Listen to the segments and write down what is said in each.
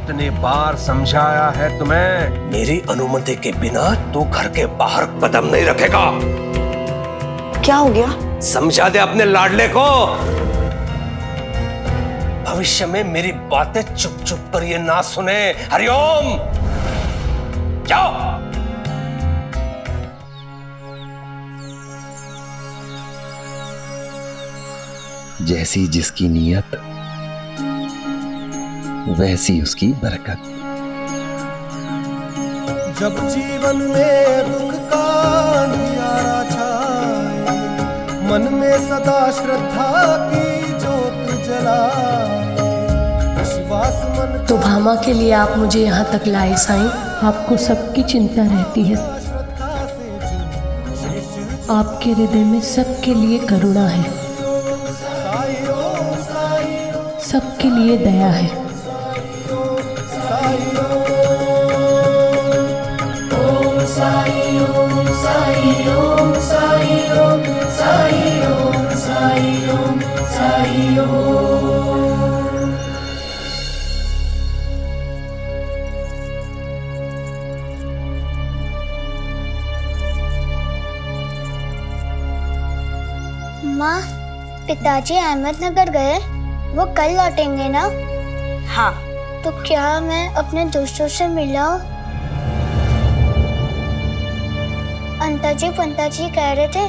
कितने बार समझाया है तुम्हें? मेरी अनुमति के बिना तू घर के बाहर कदम नहीं रखेगा। क्या हो गया? समझा दे अपने लाडले को। भविष्य में मेरी बातें चुप चुप कर ये ना सुने। हरिओम, जाओ। जैसी जिसकी नीयत वैसी उसकी बरकत। जब जीवन में दुख का अंधियारा छाए, मन में सदा श्रद्धा की जोत जलाए, विश्वास मन तो भामा के लिए आप मुझे यहाँ तक लाए साईं। आपको सबकी चिंता रहती है, आपके हृदय में सबके लिए करुणा है, सबके लिए दया है। ओम साई ओम साई ओम साई ओम साई ओम साई ओम साई ओम। माँ, पिताजी अहमदनगर गए, वो कल लौटेंगे ना? हाँ। तो क्या मैं अपने दोस्तों से मिला? अंताजी पंताजी कह रहे थे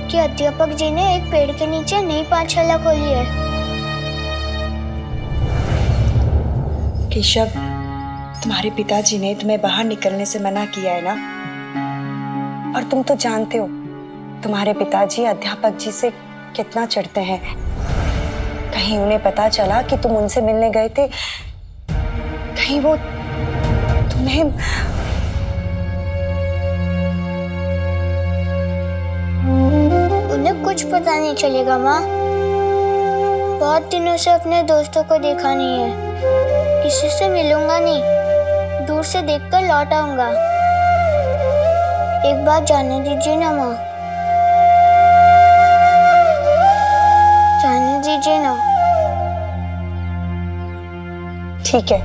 कि अध्यापक जी ने एक पेड़ के नीचे नई पाठशाला खोली है। केशव, तुम्हारे पिताजी ने तुम्हें बाहर निकलने से मना किया है ना? और तुम तो जानते हो तुम्हारे पिताजी अध्यापक जी से कितना चिढ़ते हैं। कहीं उन्हें पता चला कि तुम उनसे मिलने गए थे, कहीं वो तुम्हें उन्हें कुछ पता नहीं चलेगा माँ। बहुत दिनों से अपने दोस्तों को देखा नहीं है, किसी से मिलूंगा नहीं, दूर से देखकर लौट आऊंगा। एक बार जाने दीजिए ना माँ, जाने दीजिए ना। ठीक है,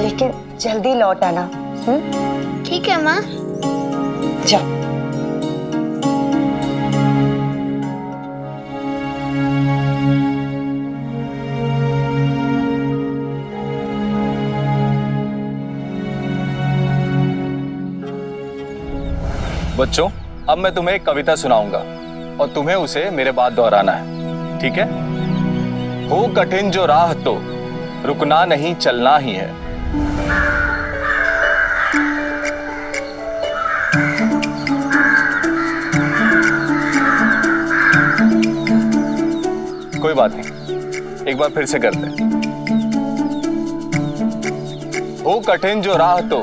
लेकिन जल्दी लौट आना। ठीक है माँ। जाओ। बच्चों, अब मैं तुम्हें एक कविता सुनाऊंगा और तुम्हें उसे मेरे बाद दोहराना है, ठीक है? हो कठिन जो राह तो रुकना नहीं चलना ही है। कोई बात नहीं, एक बार फिर से करते हैं। हो कठिन जो राह तो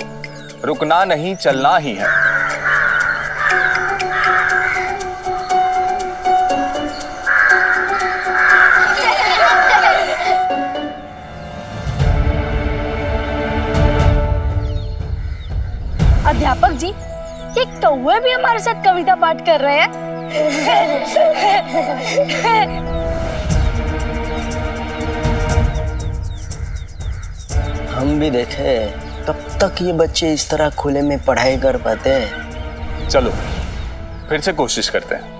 रुकना नहीं चलना ही है। अध्यापक जी, ये कौवे भी हमारे साथ कविता पाठ कर रहे हैं। हम भी देखे कब तक ये बच्चे इस तरह खुले में पढ़ाई कर पाते हैं। चलो फिर से कोशिश करते हैं।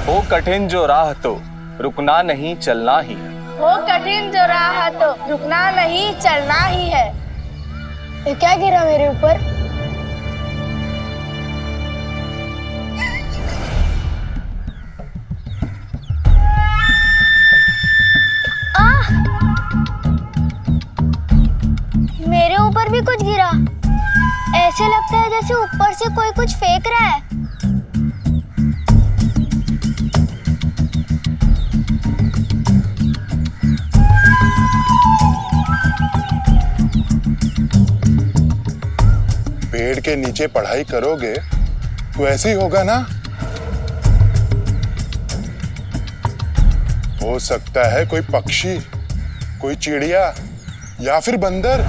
हो कठिन जो राह तो रुकना नहीं चलना ही है। हो कठिन जो राह तो रुकना नहीं चलना ही है। ये क्या गिरा मेरे ऊपर? मेरे ऊपर भी कुछ गिरा। ऐसे लगता है जैसे ऊपर से कोई कुछ फेंक रहा है। पेड़ के नीचे पढ़ाई करोगे तो ऐसे ही होगा ना। हो सकता है कोई पक्षी, कोई चिड़िया या फिर बंदर।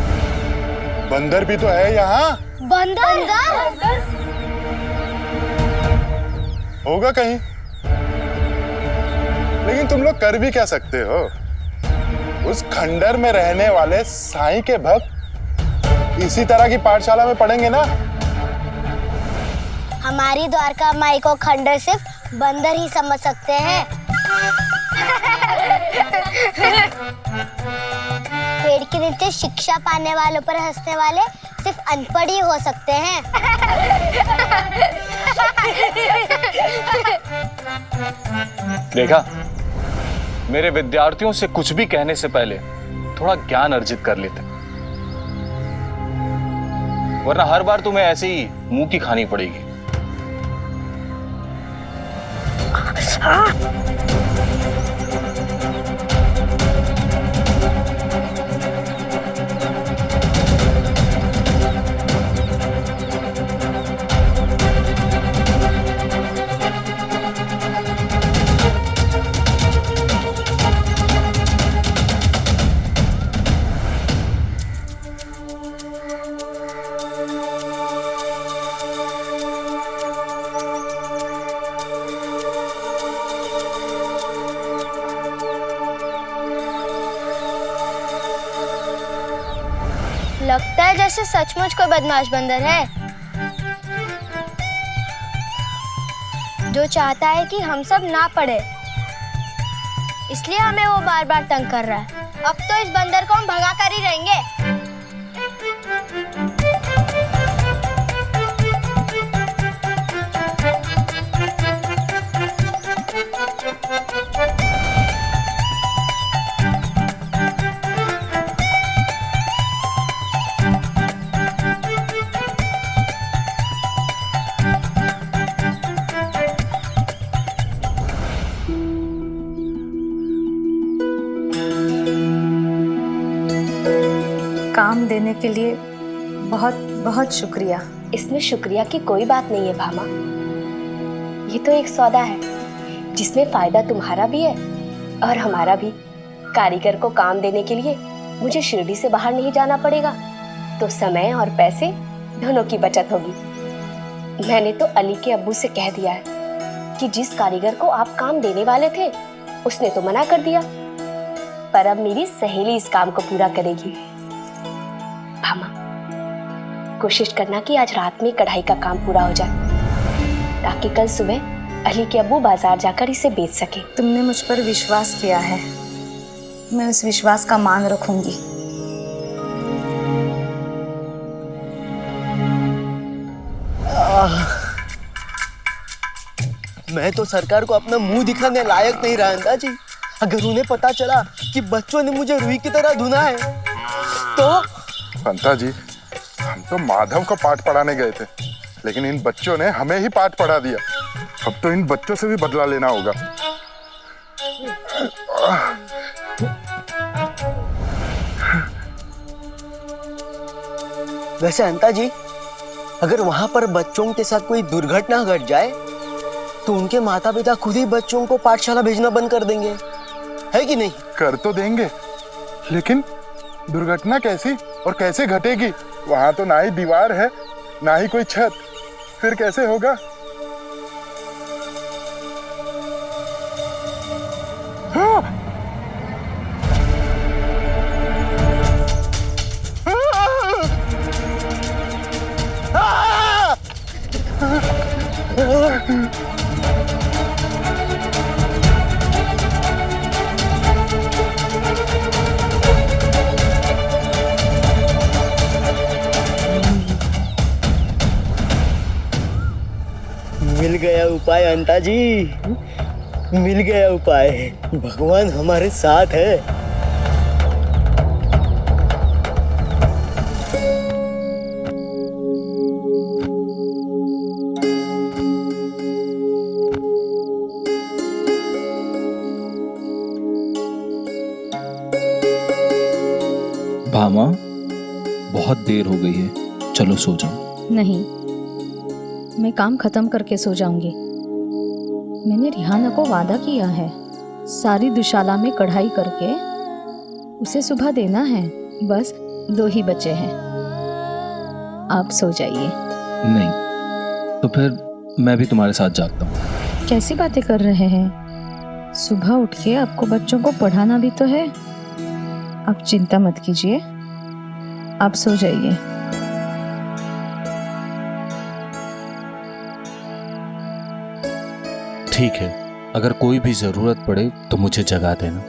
बंदर भी तो है यहाँ। बंदर? होगा कहीं। लेकिन तुम लोग कर भी क्या सकते हो? उस खंडर में रहने वाले साईं के भक्त इसी तरह की पाठशाला में पढ़ेंगे ना। हमारी द्वारका माई को खंडर सिर्फ बंदर ही समझ सकते हैं। पेड़ के नीचे शिक्षा पाने वालों पर हंसने वाले सिर्फ अनपढ़ ही हो सकते हैं। देखा, मेरे विद्यार्थियों से कुछ भी कहने से पहले थोड़ा ज्ञान अर्जित कर लेते, वरना हर बार तुम्हें ऐसे ही मुंह की खानी पड़ेगी। लगता है जैसे सचमुच कोई बदमाश बंदर है जो चाहता है कि हम सब ना पढ़े, इसलिए हमें वो बार बार तंग कर रहा है। अब तो इस बंदर को हम भगा कर ही रहेंगे। काम देने के लिए बहुत बहुत शुक्रिया। इसमें शुक्रिया की कोई बात नहीं है भामा। ये तो एक सौदा है जिसमें फायदा तुम्हारा भी है और हमारा भी। कारीगर को काम देने के लिए मुझे शिरडी से बाहर नहीं जाना पड़ेगा, तो समय और पैसे दोनों की बचत होगी। मैंने तो अली के अब्बू से कह दिया है कि जिस कारीगर को आप काम देने वाले थे उसने तो मना कर दिया, पर अब मेरी सहेली इस काम को पूरा करेगी। भामा, कोशिश करना कि आज रात में कढ़ाई का काम पूरा हो जाए, ताकि कल सुबह अली के अब्बू बाजार जाकर इसे बेच सके। तुमने मुझ पर विश्वास किया है, मैं उस विश्वास का मान रखूंगी। मैं तो सरकार को अपना मुंह दिखाने लायक नहीं रहा अंदाजी। अगर उन्हें पता चला कि बच्चों ने मुझे रुई की तरह धुना है तो। अंता जी, हम तो माधव को पाठ पढ़ाने गए थे, लेकिन इन बच्चों ने हमें ही पाठ पढ़ा दिया। अब तो इन बच्चों से भी बदला लेना होगा। वैसे अंता जी, अगर वहां पर बच्चों के साथ कोई दुर्घटना घट जाए तो उनके माता पिता खुद ही बच्चों को पाठशाला भेजना बंद कर देंगे, है कि नहीं? कर तो देंगे, लेकिन दुर्घटना कैसी और कैसे घटेगी? वहां तो ना ही दीवार है ना ही कोई छत, फिर कैसे होगा? हाँ। मिल गया उपाय अंता जी, मिल गया उपाय। भगवान हमारे साथ है। भामा, बहुत देर हो गई है, चलो सो जाओ। नहीं, मैं काम खत्म करके सो जाऊंगी। मैंने रिहाना को वादा किया है, सारी दुशाला में कढ़ाई करके उसे सुबह देना है। बस 2 ही बचे हैं। आप सो जाइए। नहीं, तो फिर मैं भी तुम्हारे साथ जागता हूँ। कैसी बातें कर रहे हैं? सुबह उठ के आपको बच्चों को पढ़ाना भी तो है। आप चिंता मत कीजिए, आप सो जाइए। ठीक है, अगर कोई भी जरूरत पड़े तो मुझे जगा देना।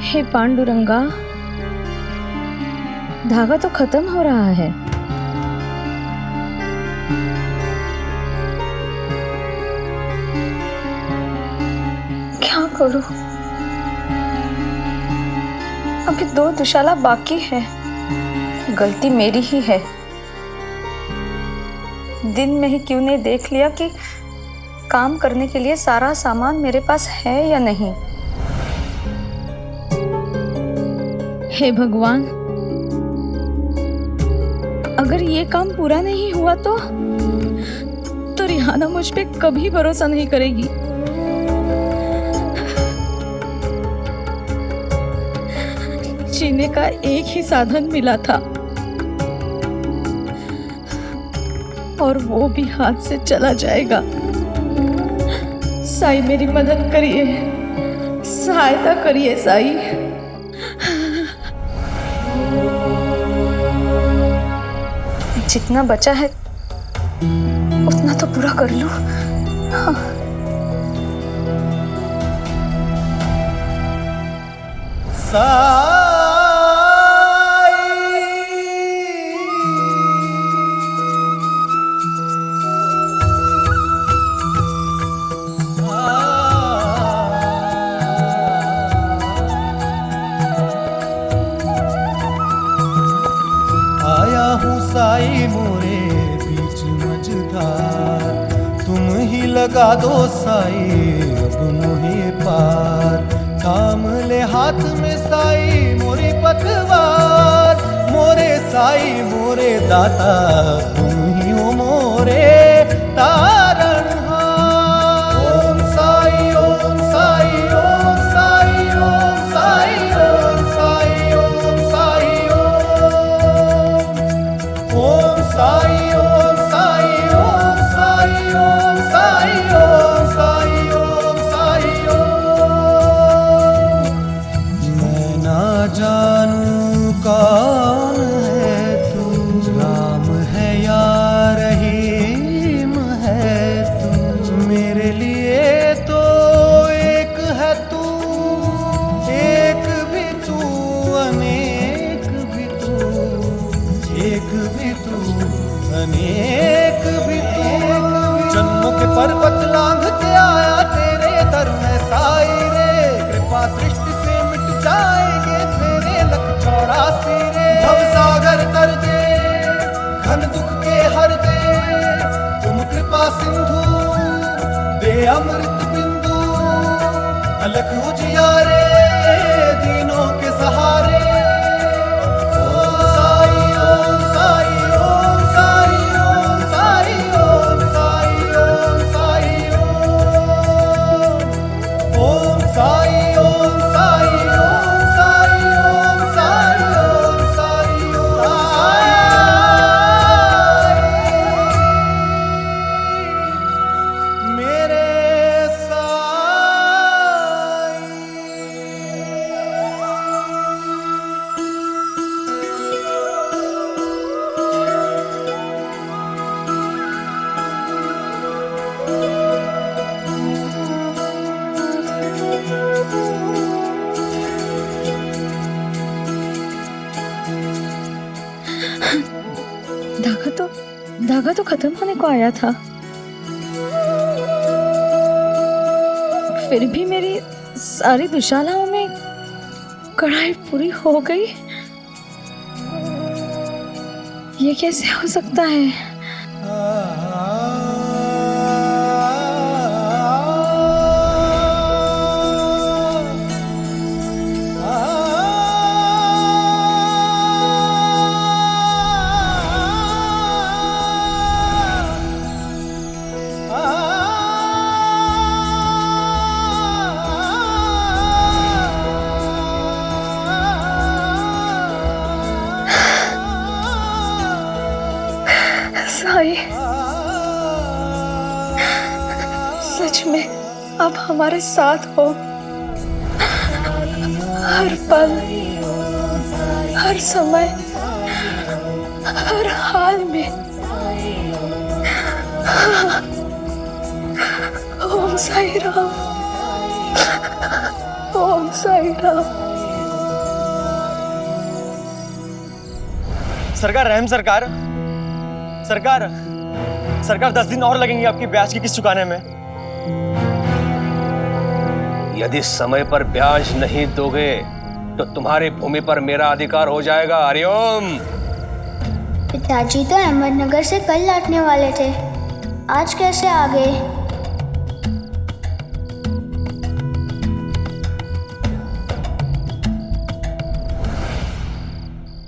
हे पांडुरंगा, धागा तो खत्म हो रहा है। क्या करूं? अभी 2 दुशाला बाकी है। गलती मेरी ही है। दिन में ही क्यों नहीं देख लिया कि काम करने के लिए सारा सामान मेरे पास है या नहीं। हे भगवान, अगर ये काम पूरा नहीं हुआ तो रिहाना मुझ पे कभी भरोसा नहीं करेगी। जीने का एक ही साधन मिला था और वो भी हाथ से चला जाएगा। साईं, मेरी मदद करिए, सहायता करिए साईं। जितना बचा है उतना तो पूरा कर लूं। हाँ। आया हूँ साई मोरे बीच मझधार, तुम ही लगा दो साई अब मुहे पार। थाम ले हाथ में साई मोरी पतवार, मोरे साई मोरे दाता तुम ही हो मोरे तारणहार। ओम साई ओम साई ओम साई ओम साई ओम साई ओम साई ओम साई ओम साई ओम साई ओम साई ओम साई ओम साई ओम। मैं ना जानूं कौन है तू, राम है या रहीम है तू। मेरे लिए तो एक है तू, एक भी तू, अनेक भी तू, एक भी तू, अनेक भी तू। जन्मों के पर्वत लांघ के आया तेरे दर में साई रे, कृपा दृष्टि से मिट जाएंगे तेरे लख 84 रे। भव सागर तर दे, घन दुख के हर दे, तुम कृपा सिंधु दे अमृत बिंदु। अलख उजियारे दीनों के सहारे। ओम साई ओम साई ओम साई ओम साई ओम साई ओम साई ओम साई ओम साई ओम साई ओम साई ओम साई ओम साई मेरे धागा तो खत्म होने को आया था, फिर भी मेरी सारी दुशालाओं में कढ़ाई पूरी हो गई। ये कैसे हो सकता है? आप हमारे साथ हो, हर पल, हर समय, हर हाल में। ओम साई राम, ओम साई राम। सरकार, रहम सरकार, सरकार, सरकार 10 दिन और लगेंगे आपकी ब्याज की किस्त चुकाने में। यदि समय पर ब्याज नहीं दोगे तो तुम्हारी भूमि पर मेरा अधिकार हो जाएगा। हरिओम। पिताजी तो अहमदनगर से कल लौटने वाले थे, आज कैसे आ गए?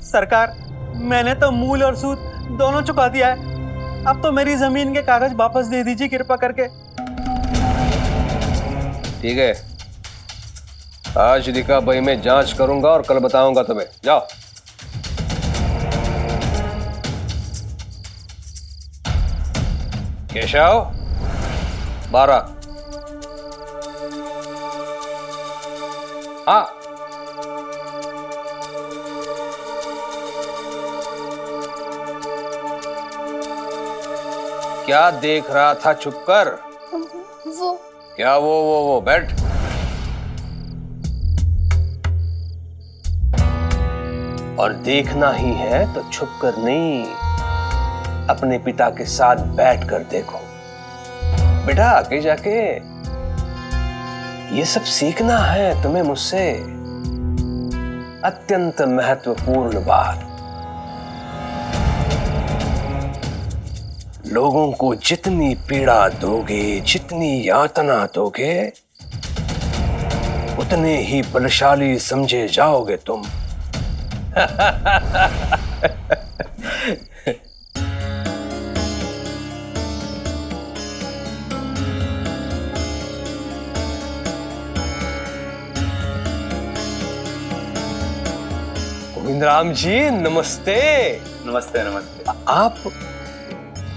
सरकार, मैंने तो मूल और सूद दोनों चुका दिया है। अब तो मेरी जमीन के कागज वापस दे दीजिए कृपा करके। ठीक है, आज दिखा भाई मैं जांच करूंगा और कल बताऊंगा तुम्हें। जाओ। केशव, 12। हाँ, क्या देख रहा था? चुप कर। वो क्या वो बैठ। और देखना ही है तो छुप कर नहीं, अपने पिता के साथ बैठ कर देखो। बेटा आगे जाके ये सब सीखना है तुम्हें मुझसे। अत्यंत महत्वपूर्ण बात, लोगों को जितनी पीड़ा दोगे, जितनी यातना दोगे, उतने ही बलशाली समझे जाओगे तुम। गोविंद राम जी नमस्ते। नमस्ते नमस्ते। आप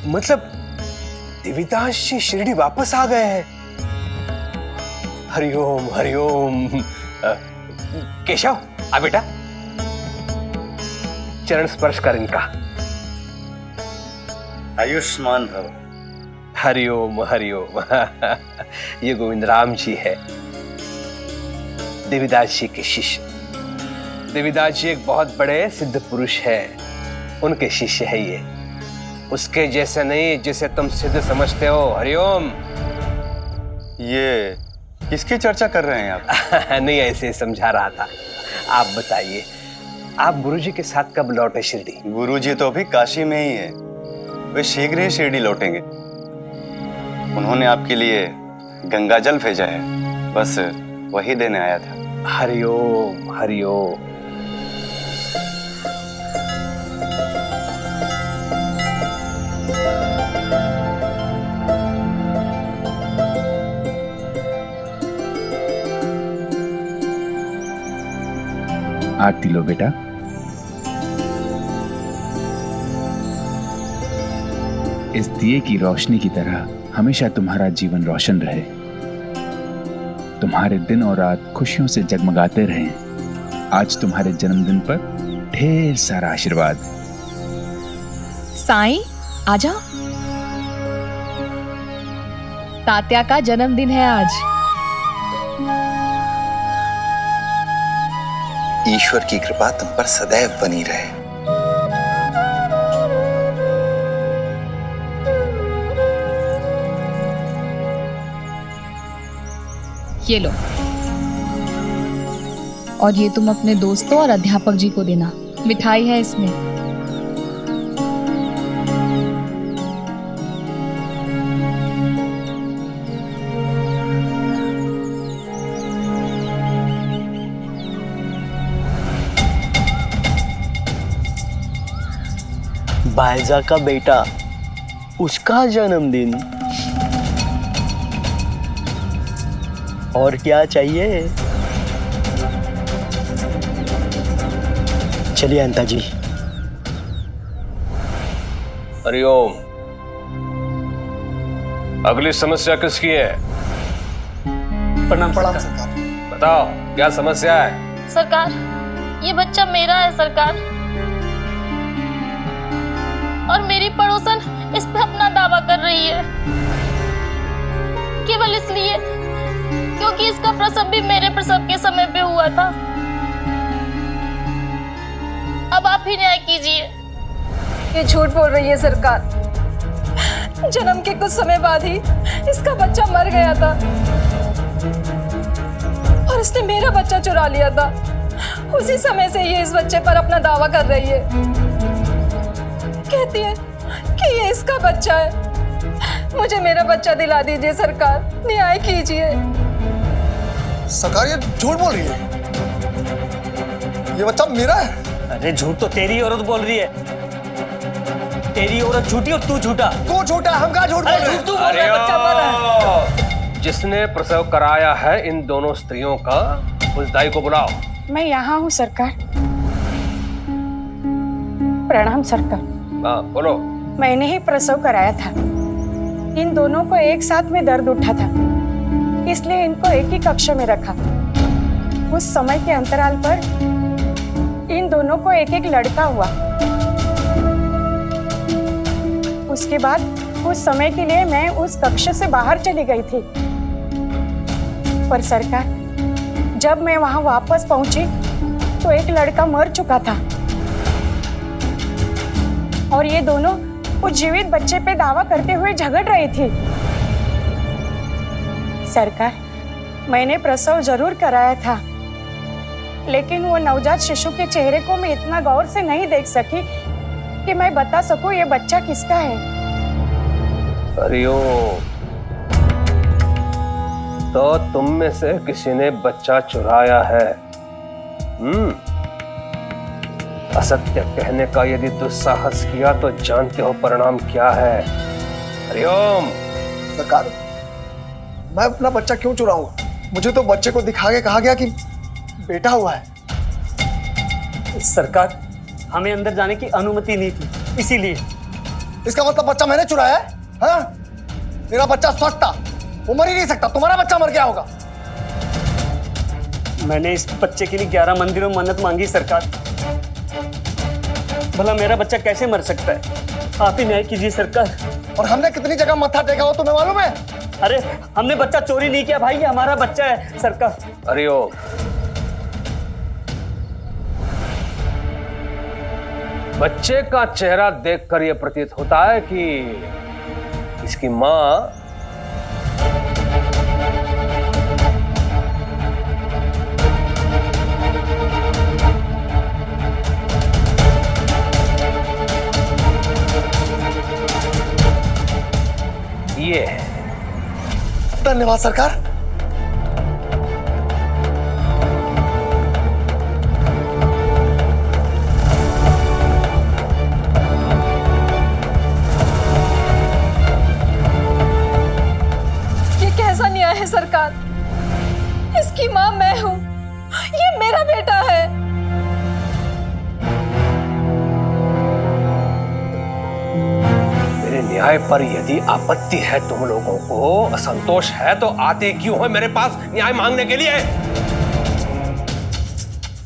मतलब देवीदास जी शिरडी वापस आ गए हैं? हरिओम हरिओम। केशव आ बेटा, चरण स्पर्श कर इनका। आयुष्मान भव। हरिओम हरिओम। ये गोविंद राम जी है, देवीदास जी के शिष्य। देवीदास जी एक बहुत बड़े सिद्ध पुरुष है, उनके शिष्य है ये। उसके जैसे नहीं जिसे तुम सिद्ध समझते हो। हरिओम। ये किसकी चर्चा कर रहे हैं आप? नहीं, ऐसे समझा रहा था। आप बताइए, आप गुरुजी के साथ कब लौटे शिरडी? गुरुजी तो अभी काशी में ही है, वे शीघ्र ही शिरडी लौटेंगे। उन्होंने आपके लिए गंगा जल भेजा है, बस वही देने आया था। हरिओम हरिओम। आरती लो बेटा। इस दिए की रोशनी की तरह हमेशा तुम्हारा जीवन रोशन रहे, तुम्हारे दिन और रात खुशियों से जगमगाते रहें। आज तुम्हारे जन्मदिन पर ढेर सारा आशीर्वाद। साईं आजा, तात्या का जन्मदिन है आज। ईश्वर की कृपा तुम पर सदैव बनी रहे। ये लो, और ये तुम अपने दोस्तों और अध्यापक जी को देना। मिठाई है इसमें। बायजा का बेटा, उसका जन्मदिन, और क्या चाहिए? चलिए अंता जी। हरिओम। अगली समस्या किसकी है? प्रणाम सरकार। बताओ क्या समस्या है? सरकार, ये बच्चा मेरा है सरकार, और मेरी पड़ोसन इस पे अपना दावा कर रही है, केवल इसलिए क्योंकि इसका प्रसव भी मेरे प्रसव के समय पे हुआ था। अब आप ही न्याय कीजिए। ये झूठ बोल रही है सरकार। जन्म के कुछ समय बाद ही इसका बच्चा मर गया था और इसने मेरा बच्चा चुरा लिया था। उसी समय से ये इस बच्चे पर अपना दावा कर रही है, कहती है कि ये इसका बच्चा है। मुझे मेरा बच्चा दिला दीजिए सरकार, न्याय कीजिए। सरकार ये झूठ बोल रही है, ये बच्चा मेरा है। अरे झूठ तो तेरी औरत बोल रही है। तेरी औरत झूठी और तू झूठा। तू झूठा, हम कहाँ झूठ बोल रहे हैं? तू बोल रहा है, बच्चा मरा है। जिसने प्रसव कराया है इन दोनों स्त्रियों का, उस दाई को बुलाओ। मैं यहाँ हूँ सरकार। प्रणाम सरकार। हाँ बोलो। मैंने ही प्रसव कराया था। इन दोनों को एक साथ में दर्द उठा था, इसलिए इनको एक ही कक्षा में रखा। उस समय के अंतराल पर इन दोनों को एक एक लड़का हुआ। उसके बाद कुछ समय के लिए मैं उस कक्षा से बाहर चली गई थी, पर सरकार जब मैं वहां वापस पहुंची तो एक लड़का मर चुका था और ये दोनों उस जीवित बच्चे पे दावा करते हुए झगड़ रही थी। सरकार, मैंने प्रसव जरूर कराया था, लेकिन वो नवजात शिशु के चेहरे को मैं इतना गौर से नहीं देख सकी कि मैं बता सकूं ये बच्चा किसका है। अरियो, तो तुम में से किसी ने बच्चा चुराया है। असत्य कहने का यदि दुस्साहस किया तो जानते हो परिणाम क्या है। हरिओम। सरकार, मैं अपना बच्चा क्यों चुराऊंगा? मुझे तो बच्चे को दिखा के कहा गया कि बेटा हुआ है। सरकार, हमें अंदर जाने की अनुमति नहीं थी, इसीलिए। इसका मतलब बच्चा मैंने चुराया है? हाँ? मेरा बच्चा स्वस्थ था, वो मर ही नहीं सकता। तुम्हारा बच्चा मर गया होगा। मैंने इस बच्चे के लिए 11 मंदिरों में मन्नत मांगी सरकार। भला मेरा बच्चा कैसे मर सकता है? आप ही न्याय कीजिए सरकार। और हमने कितनी जगह मत्था टेका हो तुम्हें मालूम है? अरे हमने बच्चा चोरी नहीं किया भाई, ये हमारा बच्चा है सरकार। हरिओम। बच्चे का चेहरा देखकर यह प्रतीत होता है कि इसकी मां ये है। धन्यवाद सरकार। है सरकार, इसकी मां मैं हूं, ये मेरा बेटा है। मेरे न्याय पर यदि आपत्ति है, तुम लोगों को असंतोष है, तो आते क्यों हो मेरे पास न्याय मांगने के लिए?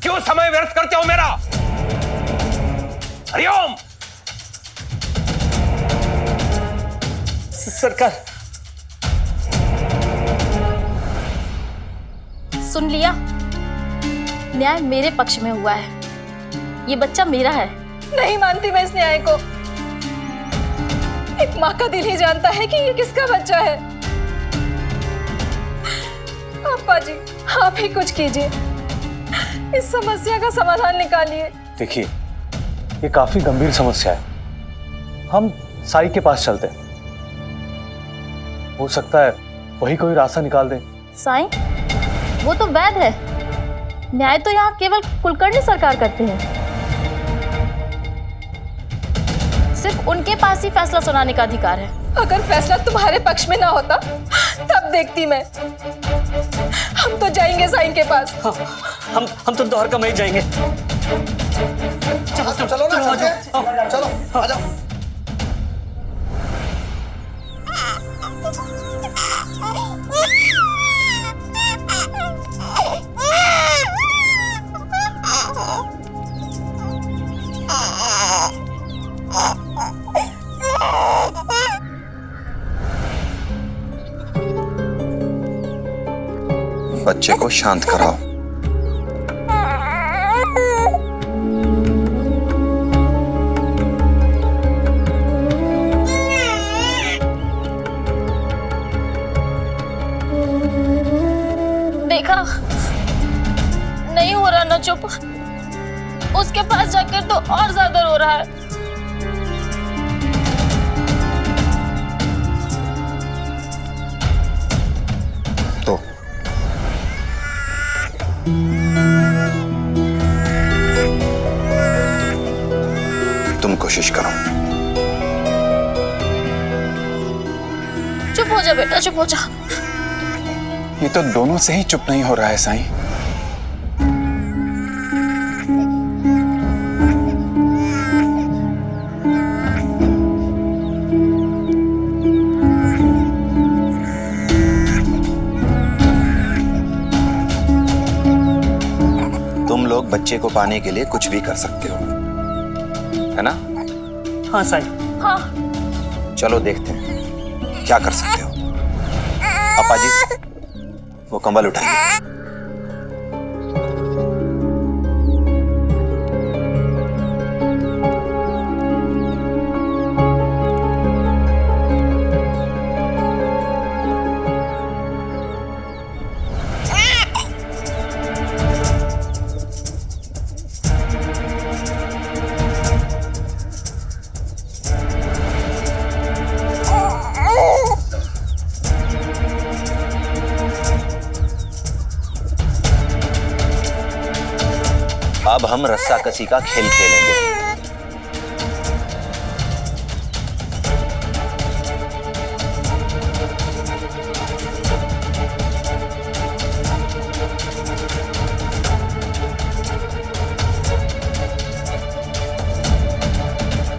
क्यों समय व्यर्थ करते हो मेरा? हरिओम। सरकार, सुन लिया, न्याय मेरे पक्ष में हुआ है। ये बच्चा मेरा है। नहीं मानती मैं इस न्याय को। एक माँ का दिल ही जानता है कि ये किसका बच्चा है। पापा जी, आप ही कुछ कीजिए, इस समस्या का समाधान निकालिए। देखिए, ये काफी गंभीर समस्या है। हम साई के पास चलते हैं, हो सकता है वही कोई रास्ता निकाल दे। साईं, वो तो वैद है, न्याय तो यहाँ केवल कुलकर्णी सरकार करते हैं। सिर्फ उनके पास ही फैसला सुनाने का अधिकार है। अगर फैसला तुम्हारे पक्ष में ना होता तब देखती मैं। हम तो जाएंगे साईं के पास। हाँ, हम तो द्वारका में ही जाएंगे। चलो ना, चलो आ जाओ। बच्चे को शांत कराओ। देखा, नहीं हो रहा ना चुप। उसके पास जाकर तो और ज्यादा रो रहा है। तो तुम कोशिश करो। चुप हो जा बेटा, चुप हो जा। ये तो दोनों से ही चुप नहीं हो रहा है साईं। तुम लोग बच्चे को पाने के लिए कुछ भी कर सकते हो, है ना? हाँ साईं। हाँ। चलो देखते हैं क्या कर सकते हो। पापा जी, वो कंबल उठाइए। अब हम रस्साकसी का खेल खेलेंगे।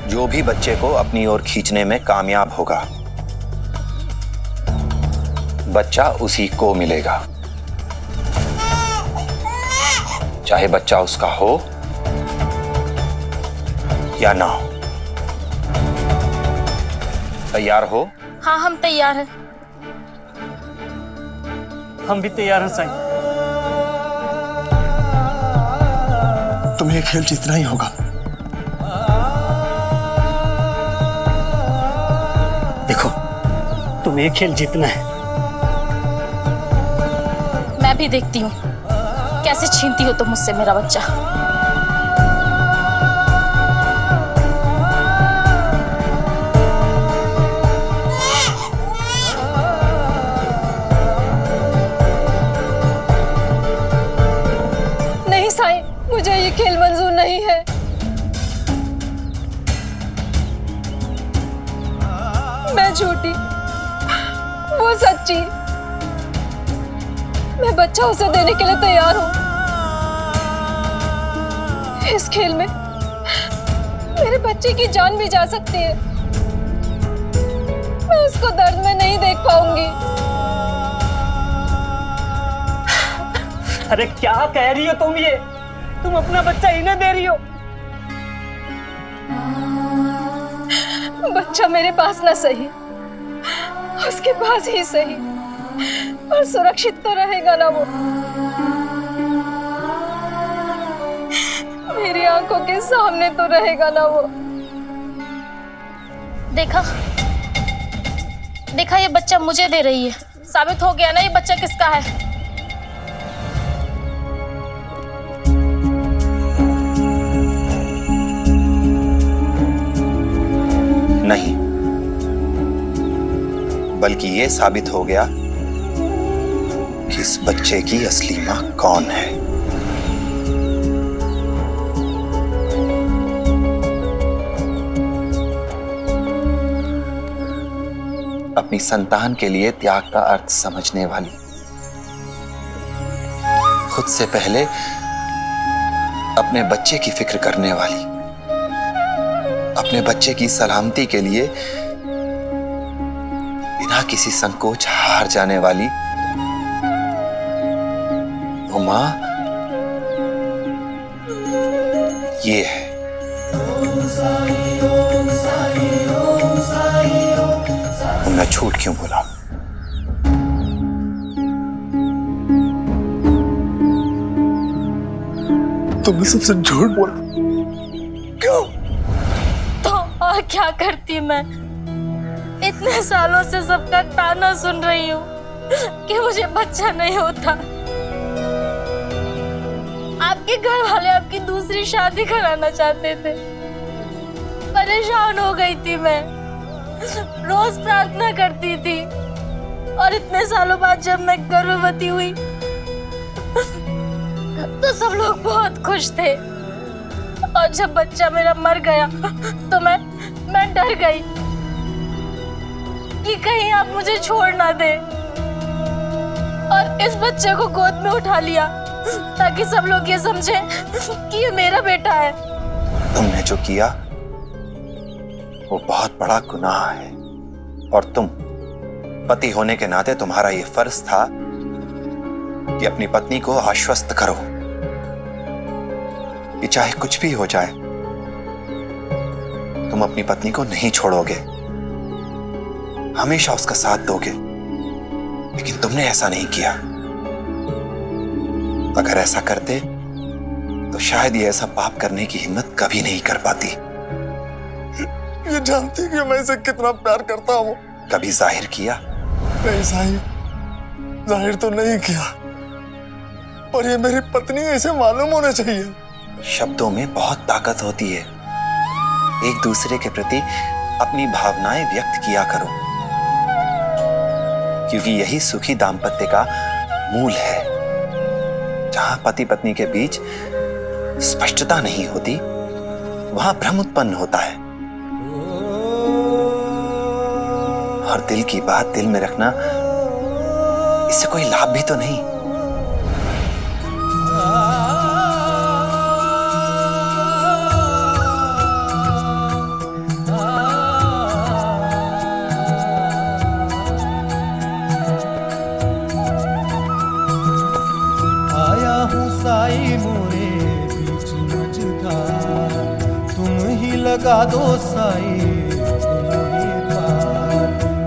जो भी बच्चे को अपनी ओर खींचने में कामयाब होगा, बच्चा उसी को मिलेगा, चाहे बच्चा उसका हो या ना हो। तैयार हो? हाँ, हम तैयार हैं। हम भी तैयार हैं साईं। तुम्हें ये खेल जीतना ही होगा। देखो, तुम्हें ये खेल जीतना है। मैं भी देखती हूँ कैसे छीनती हो तुम मुझसे मेरा बच्चा। नहीं साईं, मुझे ये खेल मंजूर नहीं है। मैं झूठी, वो सच्ची। मैं बच्चा उसे देने के लिए तैयार हूं। इस खेल में मेरे बच्चे की जान भी जा सकती है। मैं उसको दर्द में नहीं देख पाऊंगी। अरे क्या कह रही हो तुम ये? तुम अपना बच्चा इन्हें दे रही हो? बच्चा मेरे पास ना सही, उसके पास ही सही, पर सुरक्षित तो रहेगा ना वो। मेरी आंखों के सामने तो रहेगा ना वो। देखा, देखा, ये बच्चा मुझे दे रही है। साबित हो गया ना ये बच्चा किसका है। नहीं, बल्कि ये साबित हो गया कि इस बच्चे की असली मां कौन है। अपनी संतान के लिए त्याग का अर्थ समझने वाली, खुद से पहले अपने बच्चे की फिक्र करने वाली, अपने बच्चे की सलामती के लिए बिना किसी संकोच हार जाने वाली माँ ये है। तुमने झूठ क्यों बोला? तुमने सबसे झूठ बोला। क्यों? तो और क्या करती मैं? इतने सालों से सबका ताना सुन रही हूँ कि मुझे बच्चा नहीं होता। आपके घर वाले आपकी दूसरी शादी कराना चाहते थे। परेशान हो गई थी मैं, रोज प्रार्थना करती थी, और इतने सालों बाद जब मैं गर्भवती हुई तो सब लोग बहुत खुश थे, और जब बच्चा मेरा मर गया तो मैं डर गई कि कहीं आप मुझे छोड़ ना दे, और इस बच्चे को गोद में उठा लिया ताकि सब लोग ये समझे कि ये मेरा बेटा है। तुमने जो किया वो बहुत बड़ा गुनाह है, और तुम पति होने के नाते तुम्हारा ये फर्ज था कि अपनी पत्नी को आश्वस्त करो कि चाहे कुछ भी हो जाए तुम अपनी पत्नी को नहीं छोड़ोगे, हमेशा उसका साथ दोगे। लेकिन तुमने ऐसा नहीं किया। अगर ऐसा करते तो शायद ये ऐसा पाप करने की हिम्मत कभी नहीं कर पाती। ये जानती कि मैं इसे कितना प्यार करता हूँ। कभी जाहिर किया? नहीं साईं, जाहिर तो नहीं किया, पर ये मेरी पत्नी है, इसे मालूम होना चाहिए। शब्दों में बहुत ताकत होती है। एक दूसरे के प्रति अपनी भावनाएं व्यक्त किया करो, क्योंकि यही सुखी दाम्पत्य का मूल है। जहां पति पत्नी के बीच स्पष्टता नहीं होती वहां भ्रम उत्पन्न होता है, और दिल की बात दिल में रखना, इससे कोई लाभ भी तो नहीं। आया हूँ साई मोरे बीच मझधार, तुम ही लगा दो साई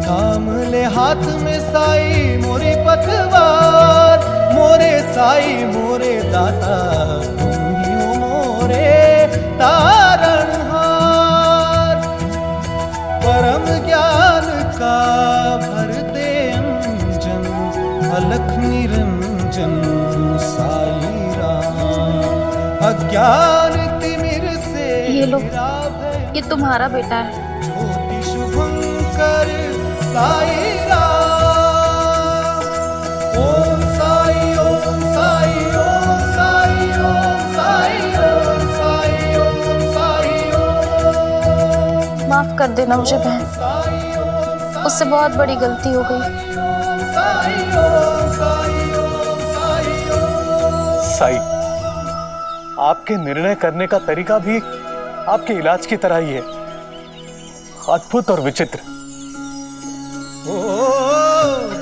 थाम ले हाथ में साई मोरी पतवार, मोरे साई मोरे दाता तुम ही हो मोरे तारणहार। परम ज्ञान का भर दे अंजन, अलख निरंजन साई राम। अज्ञान तिमिर से ये लो, ये तुम्हारा बेटा है। ज्योति शुभंकर साई राम। ओम साई ओम साई ओम साई ओम साई ओम साई ओम साई ओम। माफ कर देना मुझे बहन, उससे बहुत बड़ी गलती हो गई। साई, आपके निर्णय करने का तरीका भी आपके इलाज की तरह ही है, अद्भुत और विचित्र।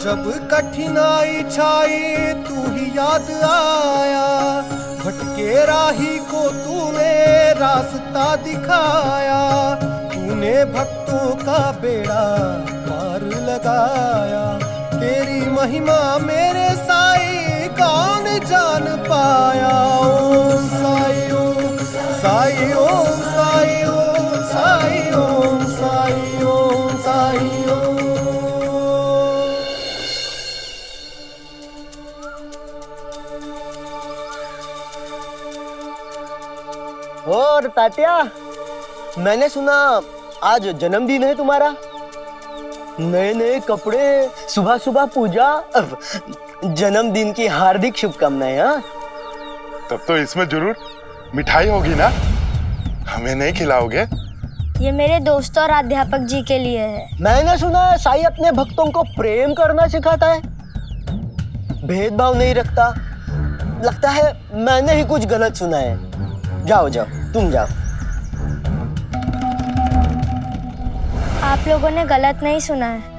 जब कठिनाई छाई तू ही याद आया, भटके राही को तूने रास्ता दिखाया, तूने भक्तों का बेड़ा पार लगाया। तेरी महिमा मेरे साई कौन जान पाया। ओम साई ओम साई ओम साई ओम साई ओम साई ओम साई ओम। और तात्या, मैंने सुना आज जन्मदिन है तुम्हारा। नए नए कपड़े, सुबह सुबह पूजा, जन्मदिन की हार्दिक शुभकामनाएं। हाँ, तब तो इसमें जरूर मिठाई होगी ना, हमें नहीं खिलाओगे? ये मेरे दोस्तों और अध्यापक जी के लिए है। मैंने सुना है साई अपने भक्तों को प्रेम करना सिखाता है, भेदभाव नहीं रखता। लगता है मैंने ही कुछ गलत सुना है। जाओ जाओ, तुम जाओ। आप लोगों ने गलत नहीं सुना है।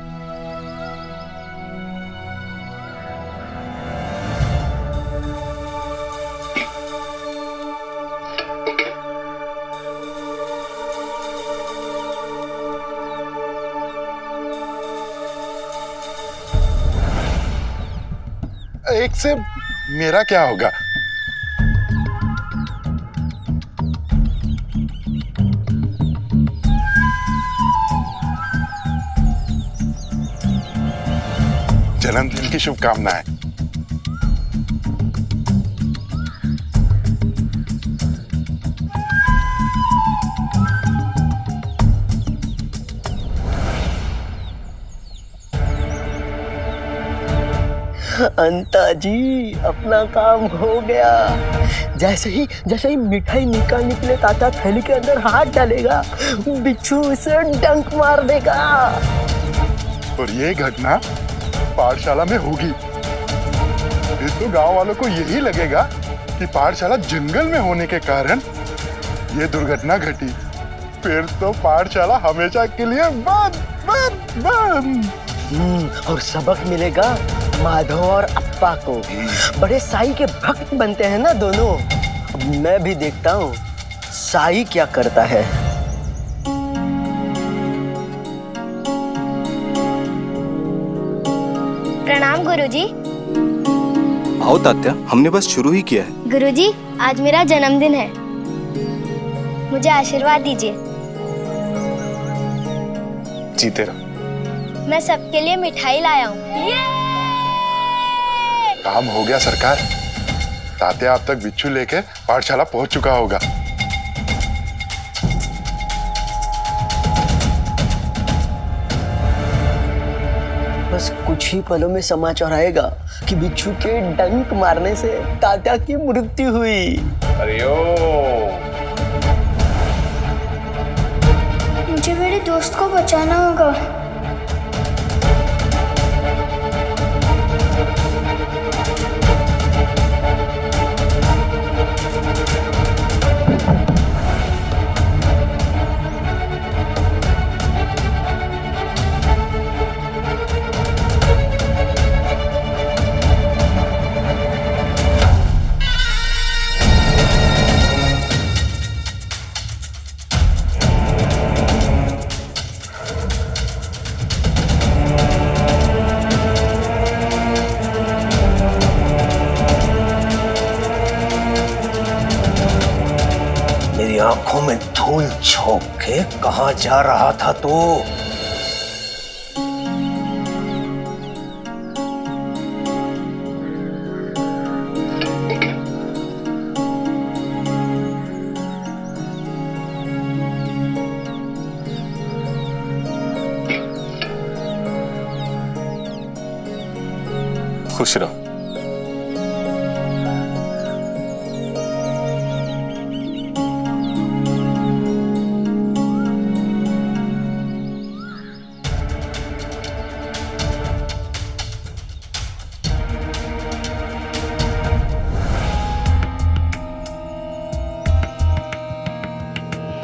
एक से मेरा क्या होगा? जन्मदिन की शुभकामनाएं। अंता जी, अपना काम हो गया। जैसे ही मिठाई निकले ताता थैली के अंदर हाथ डालेगा, बिच्छू उसे डंक मार देगा। और ये घटना पाठशाला में होगी। फिर तो गांव वालों को यही लगेगा कि पाठशाला जंगल में होने के कारण ये दुर्घटना घटी। फिर तो पाठशाला हमेशा के लिए बंद बंद बंद। और सबक मिलेगा माधव और अप्पा को। बड़े साई के भक्त बनते हैं ना दोनों। अब मैं भी देखता हूँ साई क्या करता है। प्रणाम गुरुजी। आओ तात्या, हमने बस शुरू ही किया है। गुरुजी, आज मेरा जन्मदिन है, मुझे आशीर्वाद दीजिए। जीते रहो। मैं सबके लिए मिठाई लाया हूँ। काम हो गया सरकार। तात्या अब तक बिच्छू लेके पाठशाला पहुंच चुका होगा। बस कुछ ही पलों में समाचार आएगा कि बिच्छू के डंक मारने से तात्या की मृत्यु हुई। मुझे मेरे दोस्त को बचाना होगा। आंखों में धूल झोंक के कहां जा रहा था तू? खुश रहो।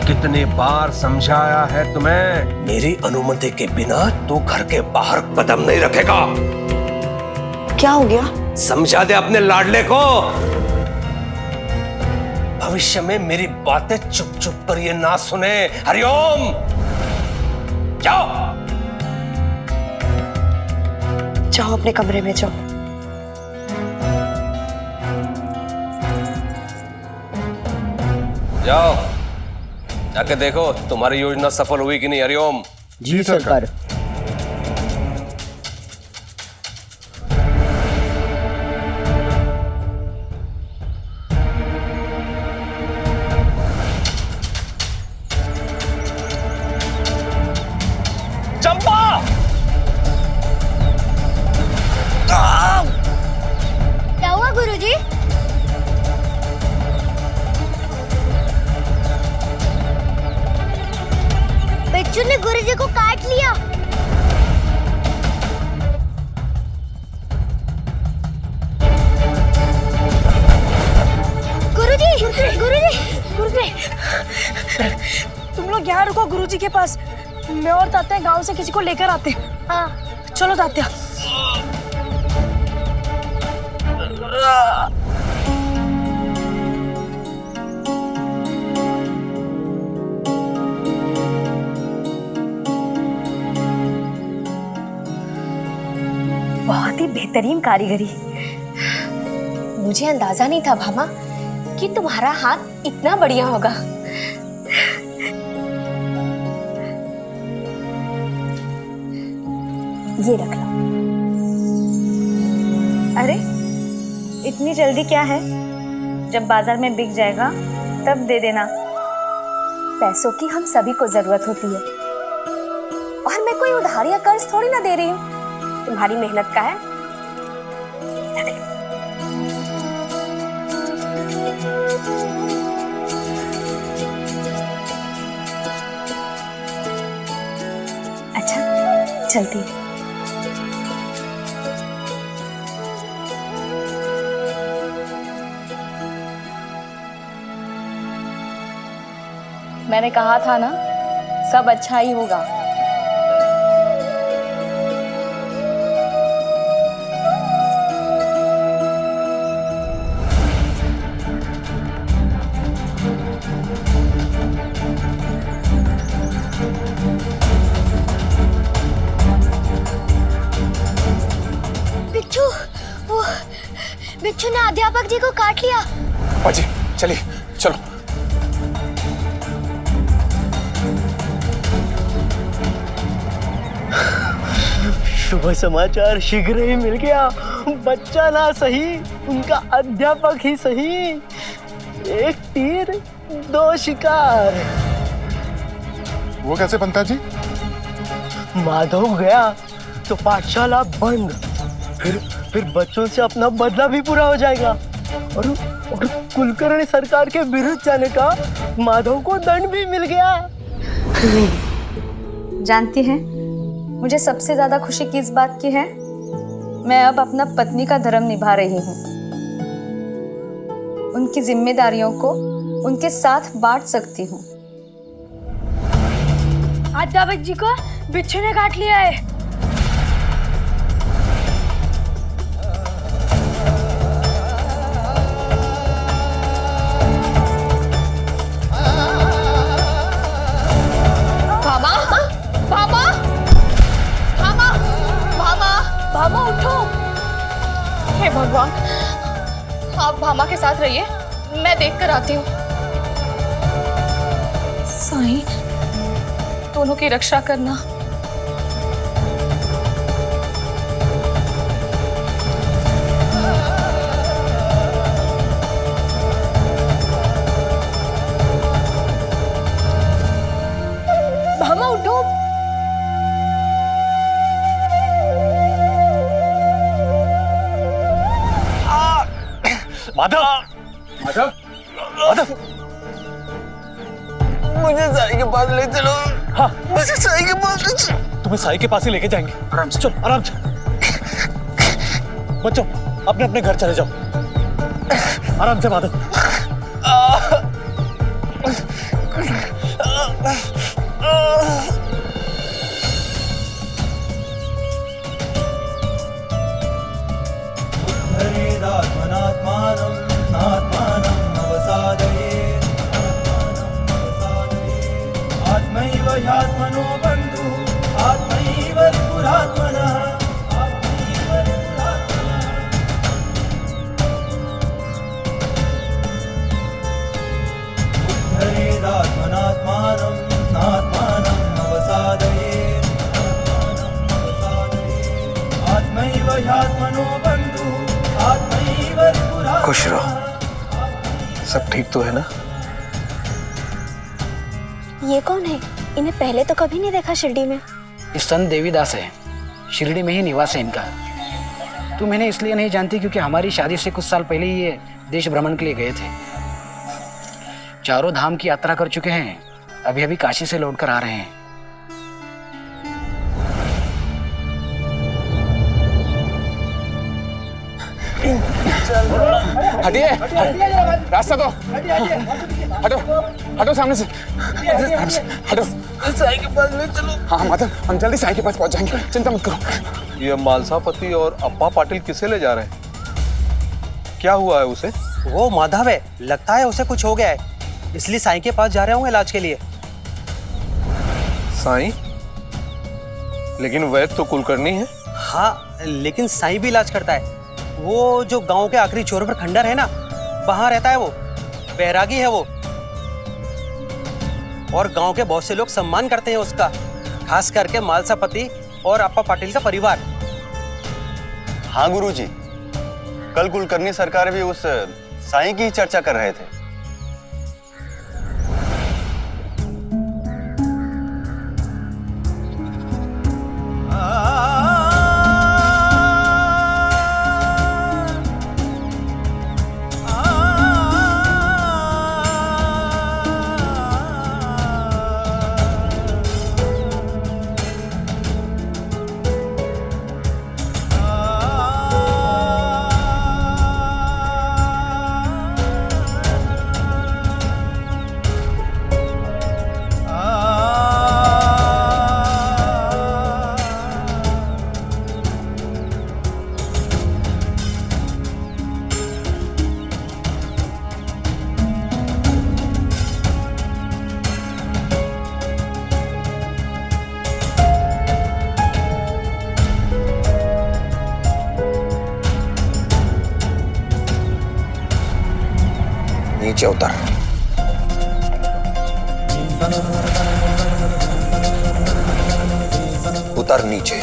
कितने बार समझाया है तुम्हें? मेरी अनुमति के बिना तू घर के बाहर कदम नहीं रखेगा। क्या हो गया? समझा दे अपने लाडले को। भविष्य में मेरी बातें चुप चुप कर ये ना सुने। हरिओम, जाओ जाओ अपने कमरे में जाओ। जाओ, जाके देखो तुम्हारी योजना सफल हुई कि नहीं। हरिओम। जी सरकार। चंपा! क्या हुआ गुरुजी? बिच्छू ने गुरुजी को काट लिया। गुरुजी, गुरुजी, गुरुजी। तुम लोग यहाँ रुको गुरुजी के पास। मैं और तात्या गांव से किसी को लेकर आते हैं। हाँ। चलो तात्या। बहुत ही बेहतरीन कारीगरी। मुझे अंदाजा नहीं था भामा कि तुम्हारा हाथ इतना बढ़िया होगा। ये रख लो। अरे इतनी जल्दी क्या है? जब बाजार में बिक जाएगा तब दे देना। पैसों की हम सभी को जरूरत होती है और मैं कोई उधार या कर्ज थोड़ी ना दे रही हूँ, तुम्हारी मेहनत का है। अच्छा चलती है। मैंने कहा था ना, सब अच्छा ही होगा। बिच्छू ने अध्यापक जी को काट लिया। बाजी चलिए, चलो। शुभ समाचार शीघ्र ही मिल गया। बच्चा ना सही, उनका अध्यापक ही सही। एक तीर दो शिकार। वो कैसे बनता जी? माधव गया तो पाठशाला बंद, फिर बच्चों से अपना बदला भी पूरा हो जाएगा और कुलकर्णी सरकार के विरुद्ध जाने का माधव को दंड भी मिल गया। जानती हैं, मुझे सबसे ज्यादा खुशी किस बात की है? मैं अब अपना पत्नी का धर्म निभा रही हूँ। उनकी जिम्मेदारियों को उनके साथ बांट सकती हूँ। अध्यापक जी को बिच्छू ने काट लिया है। भामा उठो। हे भगवान, आप भामा के साथ रहिए, मैं देख कर आती हूँ। साईं, दोनों की रक्षा करना। भामा उठो। माधव, माधव, माधव, मुझे साई के पास ले चलो। हाँ, मुझे साई के पास ले चलो। तुम्हें साई के पास ही लेके जाएंगे। आराम से चलो, आराम से। बच्चों, अपने अपने घर चले जाओ। आराम से माधव। आत्मैव ह्यात्मनो बन्धुः आत्मैव पुरात्मनः उद्धरेदात्मनात्मानं नात्मानं अवसादयेत् आत्मैव ह्यात्मनो बन्धुः आत्मैव पुरात्मनः। खुश रहो। सब ठीक तो है ना? ये कौन है? इन्हें पहले तो कभी नहीं देखा शिरडी में। ये संत देवीदास है, शिरडी में ही निवास है इनका। तुम इन्हें इसलिए नहीं जानती क्योंकि हमारी शादी से कुछ साल पहले ही ये देश भ्रमण के लिए गए थे। चारों धाम की यात्रा कर चुके हैं, अभी अभी काशी से लौटकर आ रहे हैं। हटिए, रास्ता दो। हटो, हटो सामने से, हटो। साई के पास ले चलो। हाँ माधव, हम जल्दी साई के पास पहुंच जाएंगे, चिंता मत करो। ये मालसापति और अप्पा पाटिल किसे ले जा रहे हैं? क्या हुआ है उसे? वो माधव है, लगता है उसे कुछ हो गया है, इसलिए साईं के पास जा रहे होंगे इलाज के लिए। साईं? लेकिन वैद्य तो कुलकर्णी है। हाँ, लेकिन साईं भी इलाज करता है। वो जो गांव के आखिरी छोर पर खंडर है ना, वहां रहता है वो। बैरागी है वो, और गांव के बहुत से लोग सम्मान करते हैं उसका, खास करके मालसा पति और अप्पा पाटिल का परिवार। हाँ गुरुजी, कल कुलकर्णी सरकार भी उस साईं की चर्चा कर रहे थे। नीचे उतर। उतर नीचे।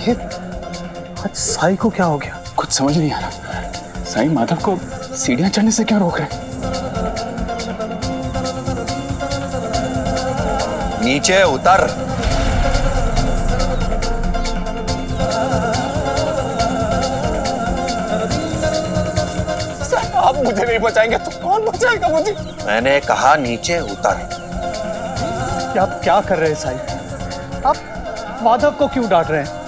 ये आज साई को क्या हो गया? कुछ समझ नहीं आ रहा। साई माधव को सीढ़ियां चढ़ने से क्यों रोक रहे? नीचे उतर। आप मुझे नहीं बचाएंगे तो कौन बचाएगा मुझे? मैंने कहा नीचे उतर। आप क्या कर रहे हैं साईं? आप माधव को क्यों डांट रहे हैं?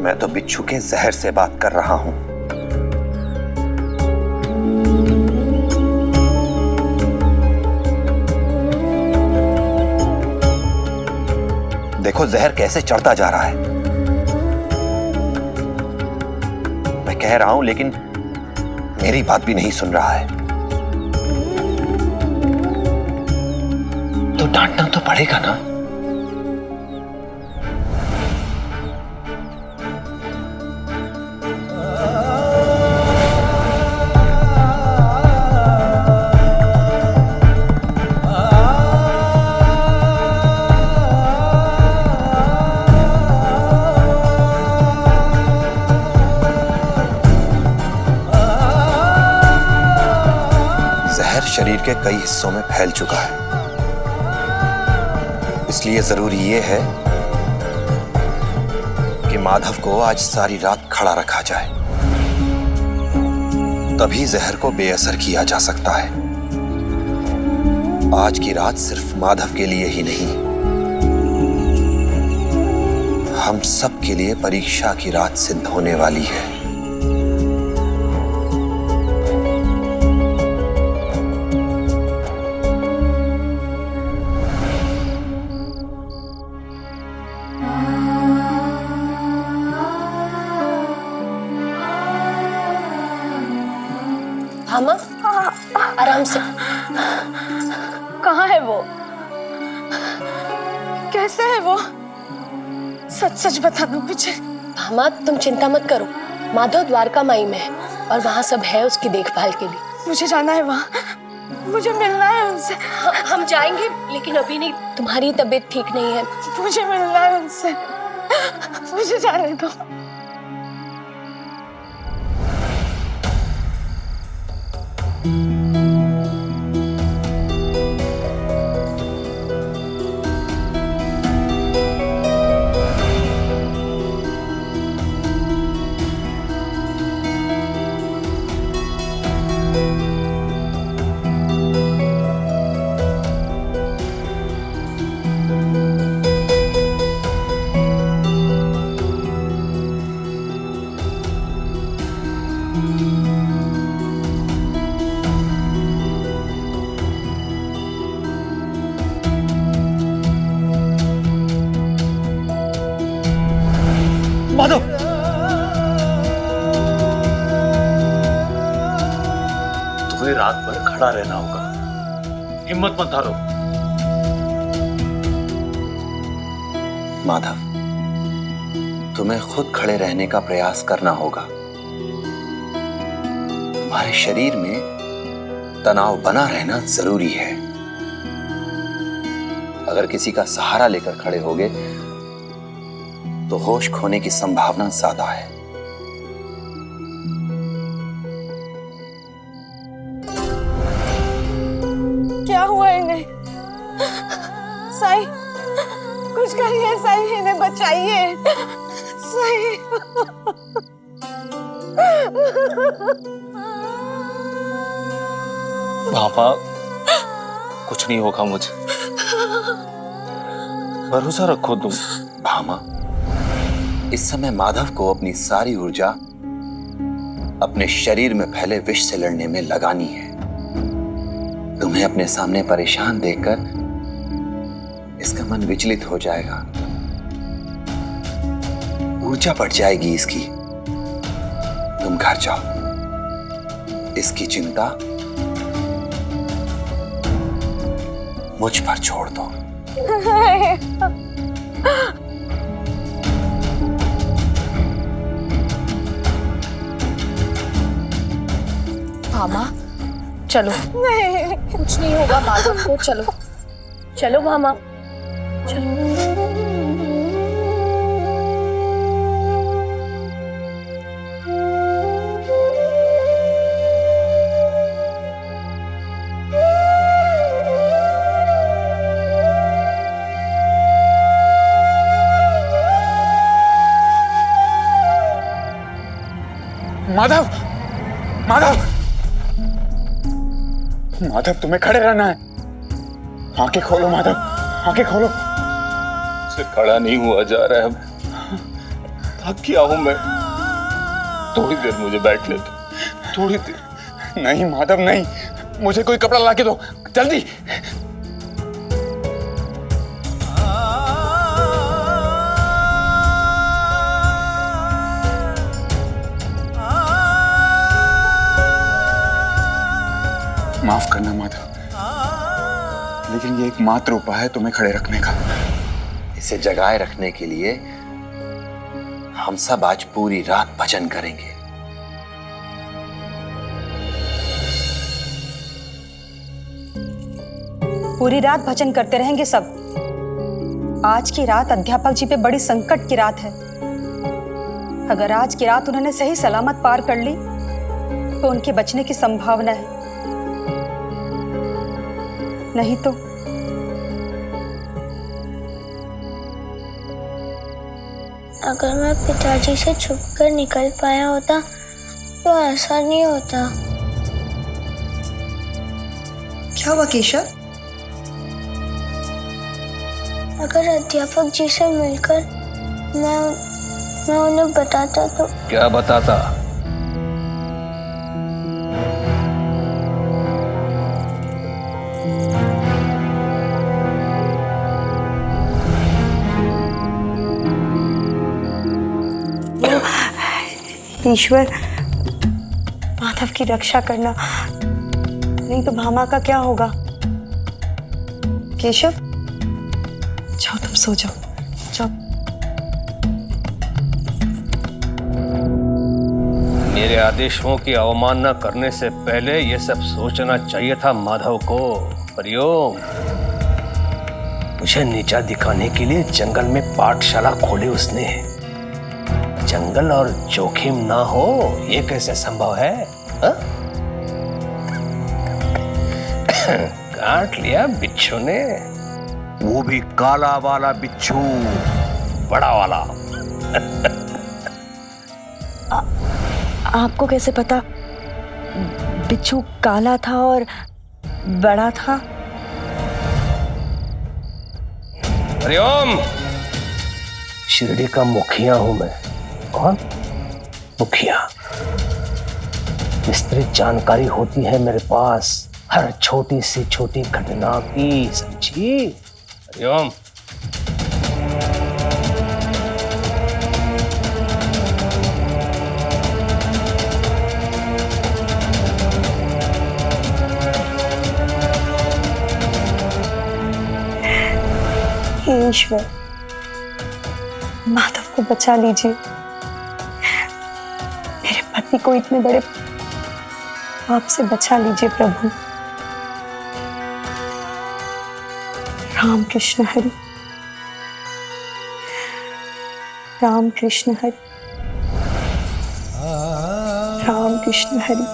मैं तो बिच्छू के जहर से बात कर रहा हूं। देखो जहर कैसे चढ़ता जा रहा है। मैं कह रहा हूं लेकिन मेरी बात भी नहीं सुन रहा है। तो डांटना तो पड़ेगा ना। शरीर के कई हिस्सों में फैल चुका है, इसलिए जरूरी यह है कि माधव को आज सारी रात खड़ा रखा जाए, तभी जहर को बेअसर किया जा सकता है। आज की रात सिर्फ माधव के लिए ही नहीं, हम सब के लिए परीक्षा की रात सिद्ध होने वाली है। भामा, आराम से। कहाँ है वो? कैसे है वो? सच सच बता दो मुझे। भामा, तुम चिंता मत करो। माधव द्वारका माई में है और वहाँ सब है उसकी देखभाल के लिए। मुझे जाना है वहाँ, मुझे मिलना है उनसे। हम जाएंगे लेकिन अभी नहीं, तुम्हारी तबीयत ठीक नहीं है। मुझे मिलना है उनसे, मुझे जाने दो। तुम्हें रात भर खड़ा रहना होगा, हिम्मत मत हारो। माधव, तुम्हें खुद खड़े रहने का प्रयास करना होगा। तुम्हारे शरीर में तनाव बना रहना जरूरी है। अगर किसी का सहारा लेकर खड़े होगे तो होश खोने की संभावना ज्यादा है। क्या हुआ इन्हें? साईं, कुछ करिए साईं, इन्हें बचाइए साईं। पापा, कुछ नहीं होगा मुझे, भरोसा रखो तुम। भामा, इस समय माधव को अपनी सारी ऊर्जा अपने शरीर में फैले विष से लड़ने में लगानी है। तुम्हें अपने सामने परेशान देखकर इसका मन विचलित हो जाएगा, ऊर्जा बढ़ जाएगी इसकी। तुम घर जाओ, इसकी चिंता मुझ पर छोड़ दो। भामा, चलो। नहीं, कुछ नहीं होगा माधव को, चलो चलो भामा, चलो। माधव, माधव, माधव, तुम्हें खड़े रहना है। आंखें खोलो माधव, आंखें खोलो। से खड़ा नहीं हुआ जा रहा है, थक गया हूं मैं। थोड़ी देर मुझे बैठने दो, थोड़ी देर। नहीं माधव नहीं, मुझे कोई कपड़ा ला के दो जल्दी। माफ करना माधव, लेकिन ये एकमात्र उपाय है तुम्हें खड़े रखने का। इसे जगाए रखने के लिए हम सब आज पूरी रात भजन करेंगे। पूरी रात भजन करते रहेंगे सब। आज की रात अध्यापक जी पे बड़ी संकट की रात है। अगर आज की रात उन्होंने सही सलामत पार कर ली तो उनके बचने की संभावना है, नहीं तो अगर मैं पिताजी से छुपकर निकल पाया होता तो ऐसा नहीं होता। क्या हुआ केशव? अगर अध्यापक जी से मिलकर मैं उन्हें बताता तो। क्या बताता? ईश्वर, माधव की रक्षा करना, नहीं तो भामा का क्या होगा? केशव, जाओ तुम सो जाओ, जाओ। मेरे आदेशों की अवमानना करने से पहले ये सब सोचना चाहिए था माधव को। हरिओम, मुझे नीचा दिखाने के लिए जंगल में पाठशाला खोली उसने। जंगल और जोखिम ना हो ये कैसे संभव है? काट लिया बिच्छू ने, वो भी काला वाला बिच्छू, बड़ा वाला। आपको कैसे पता बिच्छू काला था और बड़ा था? हरिओम, शिरडी का मुखिया हूं मैं। कौन? मुखिया। विस्तृत जानकारी होती है मेरे पास हर छोटी से छोटी घटना की, समझी? हरिओम। ईश्वर, माधव को बचा लीजिए। मेरे पति को इतने बड़े पाप से बचा लीजिए प्रभु। राम कृष्ण हरि, राम कृष्ण हरि, राम कृष्ण हरि।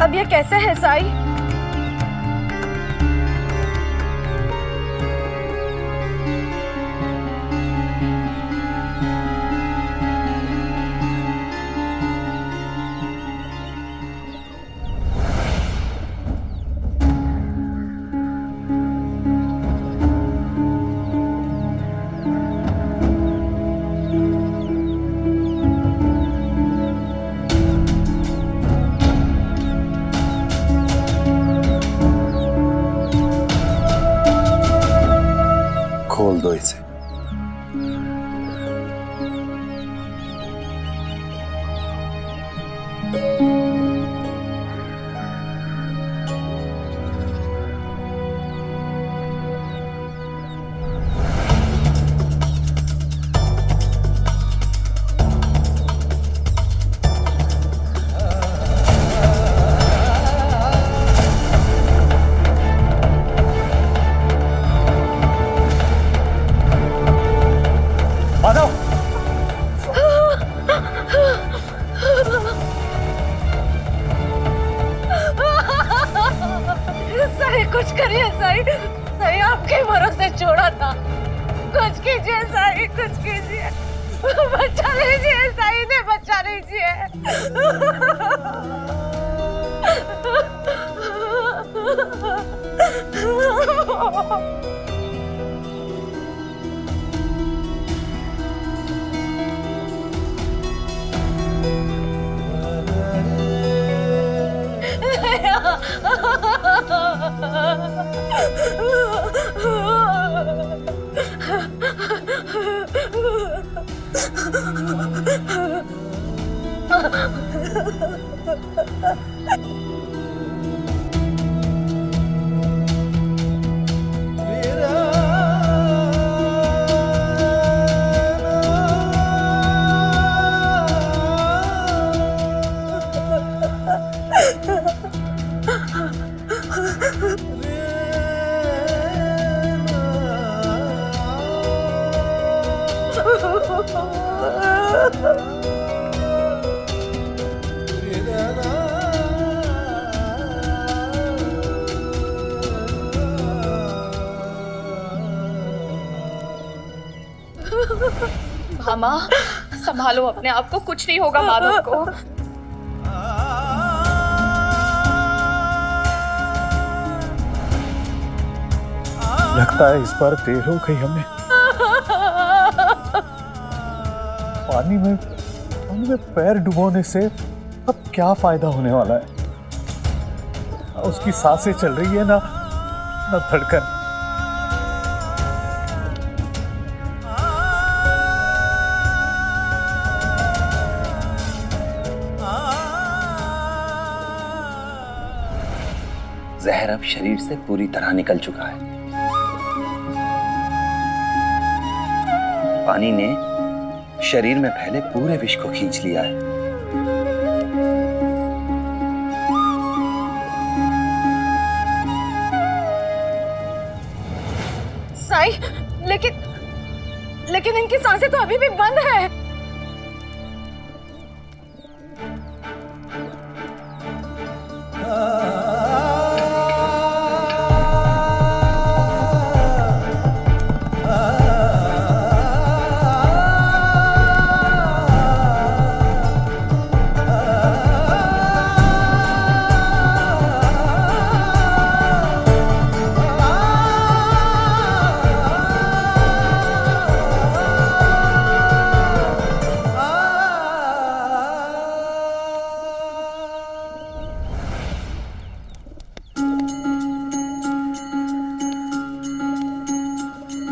अब ये कैसे है साई? खोल दो इसे। साई कुछ करिए साई, साई आपके भरोसे छोड़ा था। कुछ कीजिए साई, कुछ कीजिए, बचा लीजिए साई ने, बचा लीजिए। भामा, संभालो अपने आप को, कुछ नहीं होगा माधव को। लगता है इस बार देर हो गई हमें। पानी में पैर डुबोने से अब क्या फायदा होने वाला है? ना उसकी सांसें चल रही है, ना धड़कन। जहर अब शरीर से पूरी तरह निकल चुका है। पानी ने शरीर में फैले पूरे विष को खींच लिया है। साई, लेकिन इनकी सांसें तो अभी भी बंद है।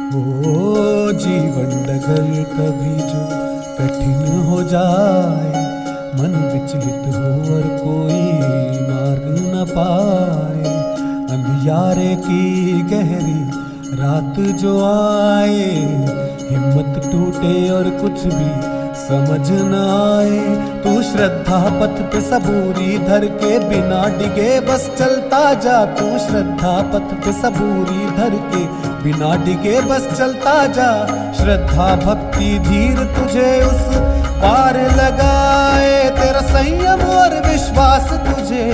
ओ जीवन डगर कभी जो कठिन हो जाए, मन विचलित हो और कोई मार्ग न पाए, अंधियारे की गहरी रात जो आए, हिम्मत टूटे और कुछ भी समझ न आए, तू श्रद्धा पथ पे सबूरी धर के बिना डिगे बस चलता जा, तू श्रद्धा पथ पे सबूरी धर के बिना डिगे बस चलता जा, श्रद्धा भक्ति धीर तुझे उस पार लगाए, तेरा संयम और विश्वास तुझे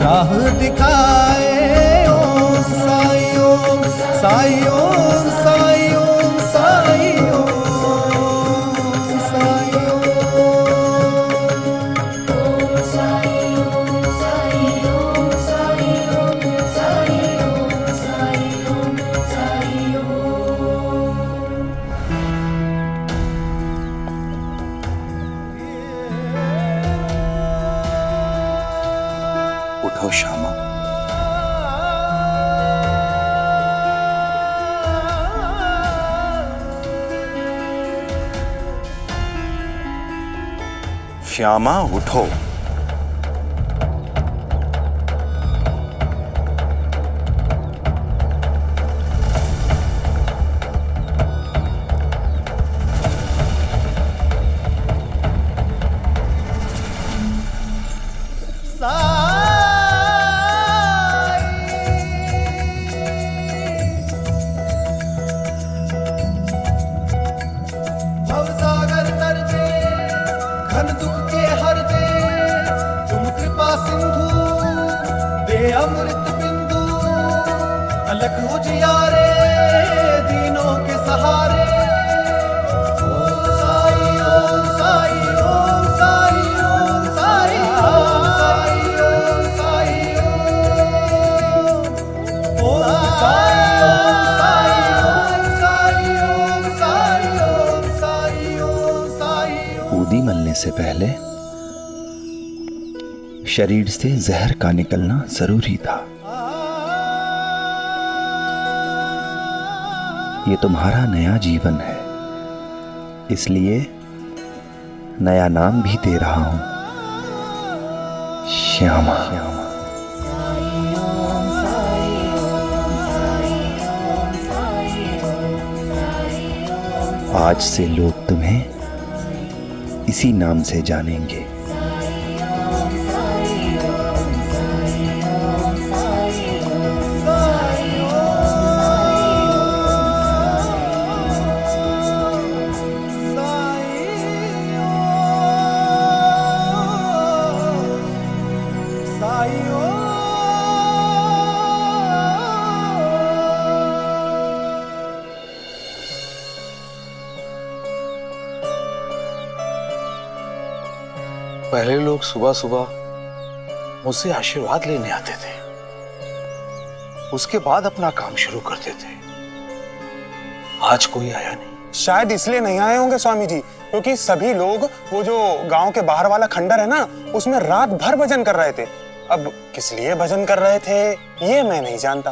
राह दिखाए। ओम साई ओम साई ओम साई ओम साई ओम उठो श्यामा, श्यामा उठो। भवसागर तर दे, घन दुख के हर दे, तुम कृपा सिंधु दे अमृत बिंदु, अलग उजियारे दीनों के सहारे। ओम साई ओम साई ओम साई ओम साई ओम साई ओम साई ओम साई ऊदी मलने से पहले शरीर से जहर का निकलना जरूरी था। ये तुम्हारा नया जीवन है, इसलिए नया नाम भी दे रहा हूं, श्यामा। आज से लोग तुम्हें इसी नाम से जानेंगे। पहले लोग सुबह सुबह मुझसे आशीर्वाद लेने आते थे, उसके बाद अपना काम शुरू करते थे। आज कोई आया नहीं। शायद इसलिए नहीं आए होंगे स्वामी जी, क्योंकि सभी लोग वो जो गांव के बाहर वाला खंडर है ना, उसमें रात भर भजन कर रहे थे। अब किस लिए भजन कर रहे थे ये मैं नहीं जानता।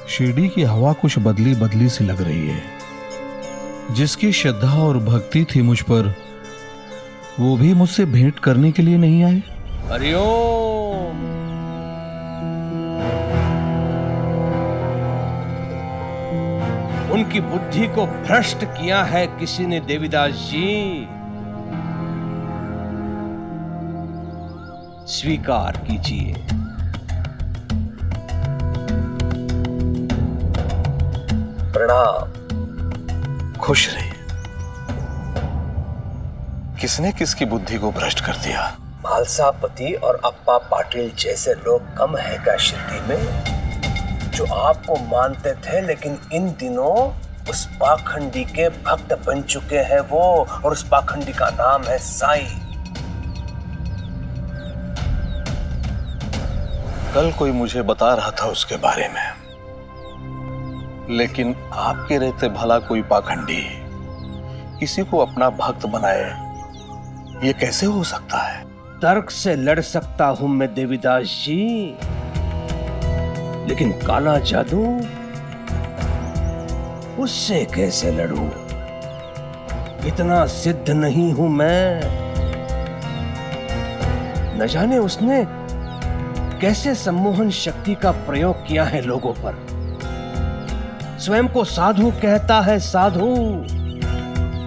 शिरडी की हवा कुछ बदली बदली सी लग रही है। जिसकी श्रद्धा और भक्ति थी मुझ पर, वो भी मुझसे भेंट करने के लिए नहीं आए। हरिओम। उनकी बुद्धि को भ्रष्ट किया है किसी ने देवीदास जी, स्वीकार कीजिए। प्रणाम। खुश रहिए। किसने किसकी बुद्धि को भ्रष्ट कर दिया? मालसापति और अप्पा पाटिल जैसे लोग कम है क्या शिरडी में, जो आपको मानते थे लेकिन इन दिनों उस पाखंडी के भक्त बन चुके हैं वो, और उस पाखंडी का नाम है साईं। कल कोई मुझे बता रहा था उसके बारे में, लेकिन आपके रहते भला कोई पाखंडी किसी को अपना भक्त बनाए, ये कैसे हो सकता है? तर्क से लड़ सकता हूं मैं देवीदास जी, लेकिन काला जादू, उससे कैसे लड़ूं? इतना सिद्ध नहीं हूं मैं। न जाने उसने कैसे सम्मोहन शक्ति का प्रयोग किया है लोगों पर। स्वयं को साधु कहता है, साधु,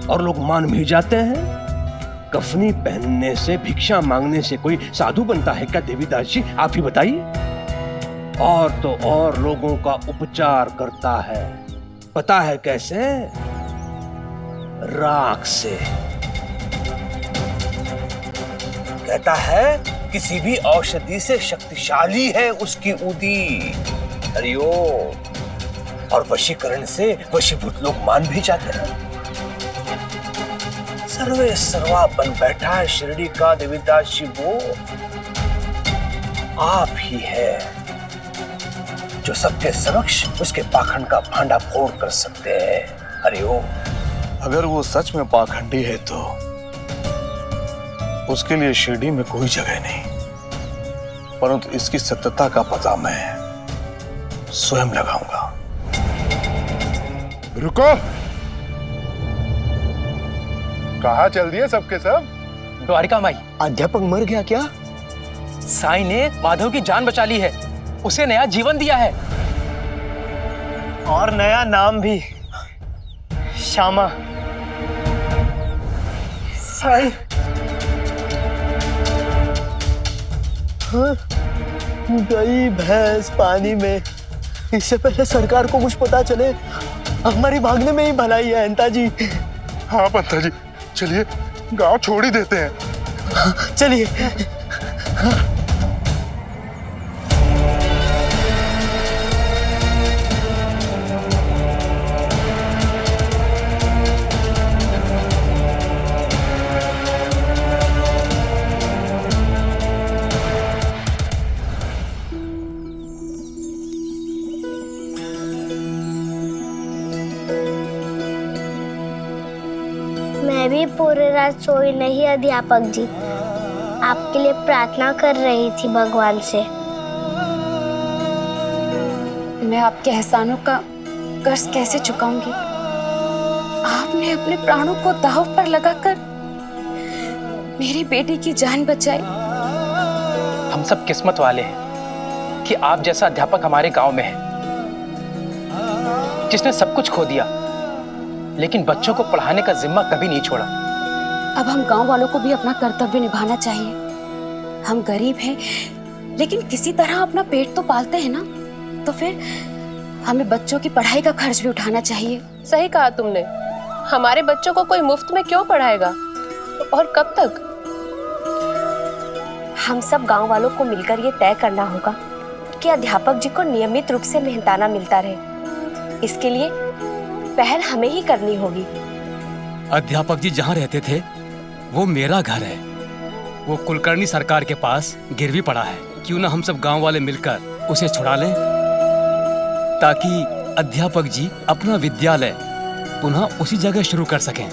और लोग मान भी जाते हैं। कफनी पहनने से, भिक्षा मांगने से कोई साधु बनता है क्या देवीदास जी? आप ही बताइए। और तो और लोगों का उपचार करता है, पता है कैसे? राख से। कहता है किसी भी औषधि से शक्तिशाली है उसकी ऊदी। हरिओम। और वशीकरण से वशीभूत लोग मान भी जाते हैं। सर्वे सर्वा बन बैठा है शिरडी का देवीदास जी, वो आप ही है जो सबके समक्ष उसके पाखंड का भांडा फोड़ कर सकते हैं। हरिओम। अगर वो सच में पाखंडी है तो उसके लिए शिरडी में कोई जगह नहीं, परंतु इसकी सत्यता का पता मैं स्वयं लगाऊंगा। रुको, कहाँ चल दिए सबके सब? द्वारिका माई। अध्यापक मर गया क्या? साईं ने माधव की जान बचा ली है, उसे नया जीवन दिया है, और नया नाम भी, श्यामा। साईं। हाँ, गई भैंस पानी में। इससे पहले सरकार को कुछ पता चले, हमारी भागने में ही भलाई है अंता जी। हाँ पंता जी, चलिए गांव छोड़ ही देते हैं। चलिए। मैं भी पूरी रात सोई नहीं अध्यापक जी, आपके लिए प्रार्थना कर रही थी भगवान से। मैं आपके एहसानों का कर्ज कैसे चुकाऊंगी? आपने अपने प्राणों को दांव पर लगाकर मेरी बेटी की जान बचाई। हम सब किस्मत वाले हैं कि आप जैसा अध्यापक हमारे गांव में है, जिसने सब कुछ खो दिया लेकिन बच्चों को पढ़ाने का जिम्मा कभी नहीं छोड़ा। अब हम गांव वालों को भी अपना कर्तव्य निभाना चाहिए। हम गरीब हैं, लेकिन किसी तरह अपना पेट तो पालते हैं ना, तो फिर हमें बच्चों की पढ़ाई का खर्च भी उठाना चाहिए। सही कहा तुमने, हमारे बच्चों को कोई मुफ्त में क्यों पढ़ाएगा, और कब तक? हम सब गांव वालों को मिलकर ये तय करना होगा कि अध्यापक जी को नियमित रूप से मेहनताना मिलता रहे। इसके लिए पहल हमें ही करनी होगी। अध्यापक जी जहाँ रहते थे वो मेरा घर है। वो कुलकर्णी सरकार के पास गिरवी पड़ा है। क्यों ना हम सब गांव वाले मिलकर उसे छुड़ा लें, ताकि अध्यापक जी अपना विद्यालय पुनः उसी जगह शुरू कर सकें।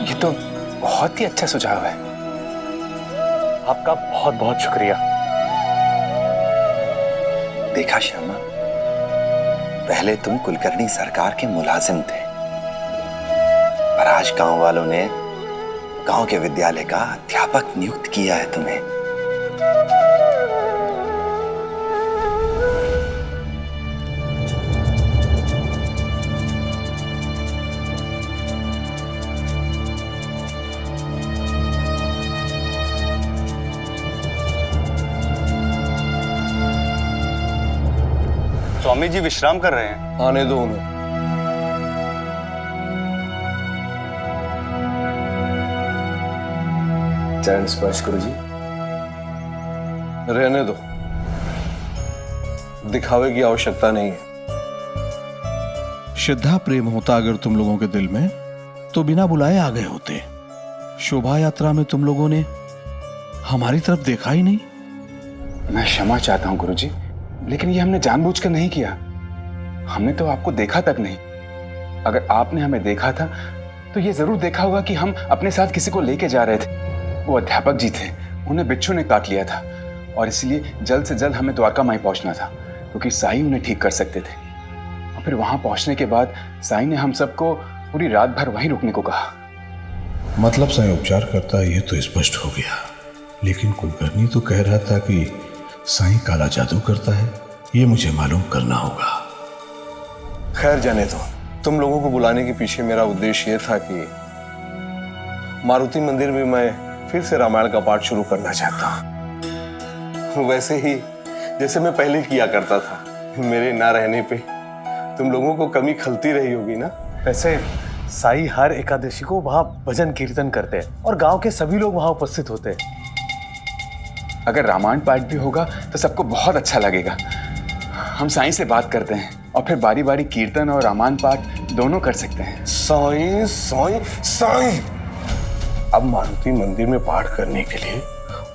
ये तो बहुत ही अच्छा सुझाव है। आपका बहुत बहुत शुक्रिया। देखा श्यामा, पहले तुम कुलकर्णी सरकार के मुलाजिम थे, पर आज गांव वालों ने गांव के विद्यालय का अध्यापक नियुक्त किया है तुम्हें। स्वामी जी विश्राम कर रहे हैं। आने दो उन्हें। चरण स्पर्श गुरु जी। रहने दो, दिखावे की आवश्यकता नहीं है। श्रद्धा प्रेम होता अगर तुम लोगों के दिल में, तो बिना बुलाए आ गए होते। शोभा यात्रा में तुम लोगों ने हमारी तरफ देखा ही नहीं। मैं क्षमा चाहता हूँ गुरुजी, लेकिन ये हमने जानबूझकर नहीं किया। हमने तो आपको देखा तक नहीं। अगर आपने हमें देखा था तो ये जरूर देखा होगा कि हम अपने साथ किसी को लेके जा रहे थे। वो अध्यापक जी थे, उन्हें बिच्छू ने काट लिया था और इसलिए जल्द से जल्द हमें द्वारका माई पहुंचना था, क्योंकि साईं उन्हें ठीक कर सकते थे। और फिर वहां पहुंचने के बाद साईं ने हम सबको पूरी रात भर वहीं रुकने को कहा। मतलब साईं उपचार करता है ये तो स्पष्ट हो गया, लेकिन कुलकर्णी तो कह रहा था कि साईं काला जादू करता है। ये मुझे मालूम करना होगा। खैर जाने दो। तुम लोगों को बुलाने के पीछे मेरा उद्देश्य ये था कि मारुति मंदिर में मैं फिर से रामायण का पाठ शुरू करना चाहता हूं, वैसे ही जैसे मैं पहले किया करता था। मेरे ना रहने पे तुम लोगों को कमी खलती रही होगी ना। वैसे साईं हर एकादशी को वहां भजन कीर्तन करते हैं और गांव के सभी लोग वहां उपस्थित होते हैं। अगर रामायण पाठ भी होगा तो सबको बहुत अच्छा लगेगा। हम साईं से बात करते हैं और फिर बारी बारी कीर्तन और रामायण पाठ दोनों कर सकते हैं। साईं साईं साईं, अब मारुति मंदिर में पाठ करने के लिए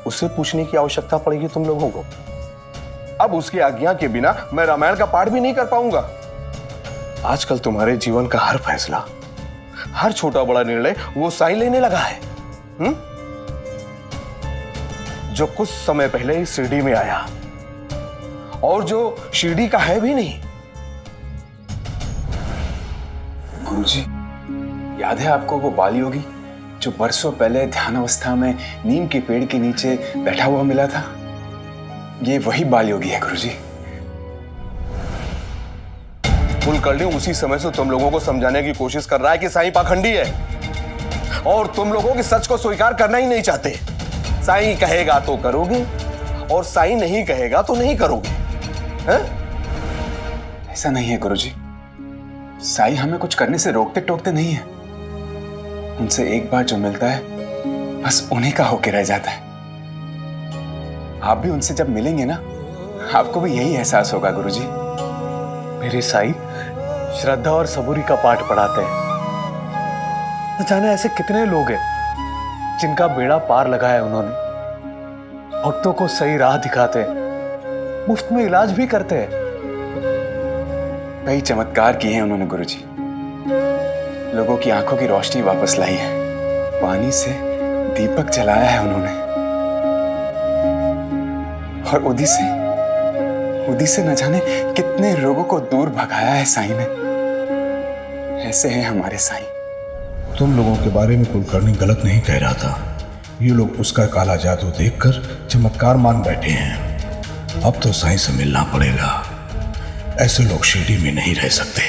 उसे पूछने की आवश्यकता पड़ेगी तुम लोगों को। अब उसकी आज्ञा के बिना मैं रामायण का पाठ भी नहीं कर पाऊंगा। आजकल तुम्हारे जीवन का हर फैसला, हर छोटा बड़ा निर्णय वो साईं लेने लगा है। जो कुछ समय पहले ही शिरडी में आया और जो शिरडी का है भी नहीं। गुरुजी, याद है आपको वो बाल योगी जो बरसों पहले ध्यान अवस्था में नीम के पेड़ के नीचे बैठा हुआ मिला था? ये वही बाल योगी है गुरुजी। कुलकर्णी उसी समय से तुम लोगों को समझाने की कोशिश कर रहा है कि साईं पाखंडी है और तुम लोगों के सच को स्वीकार करना ही नहीं चाहते। साईं कहेगा तो करोगे और साईं नहीं कहेगा तो नहीं करोगे। हैं? ऐसा नहीं है गुरुजी। साईं हमें कुछ करने से रोकते टोकते नहीं है। उनसे एक बार जो मिलता है बस उन्हीं का होके रह जाता है। आप भी उनसे जब मिलेंगे ना, आपको भी यही एहसास होगा गुरुजी। मेरे साईं श्रद्धा और सबूरी का पाठ पढ़ाते हैं। न जाने ऐसे कितने लोग हैं जिनका बेड़ा पार लगाया है उन्होंने। भक्तों को सही राह दिखाते हैं, मुफ्त में इलाज भी करते हैं। कई चमत्कार किए हैं उन्होंने गुरुजी। लोगों की आंखों की रोशनी वापस लाई है, पानी से दीपक जलाया है उन्होंने, और उदी से न जाने कितने लोगों को दूर भगाया है साईं ने। ऐसे हैं हमारे साईं। तुम लोगों के बारे में कुलकर्णी गलत नहीं कह रहा था। ये लोग उसका काला जादू देखकर चमत्कार मान बैठे हैं। अब तो साईं से मिलना पड़ेगा। ऐसे लोग शिरडी में नहीं रह सकते।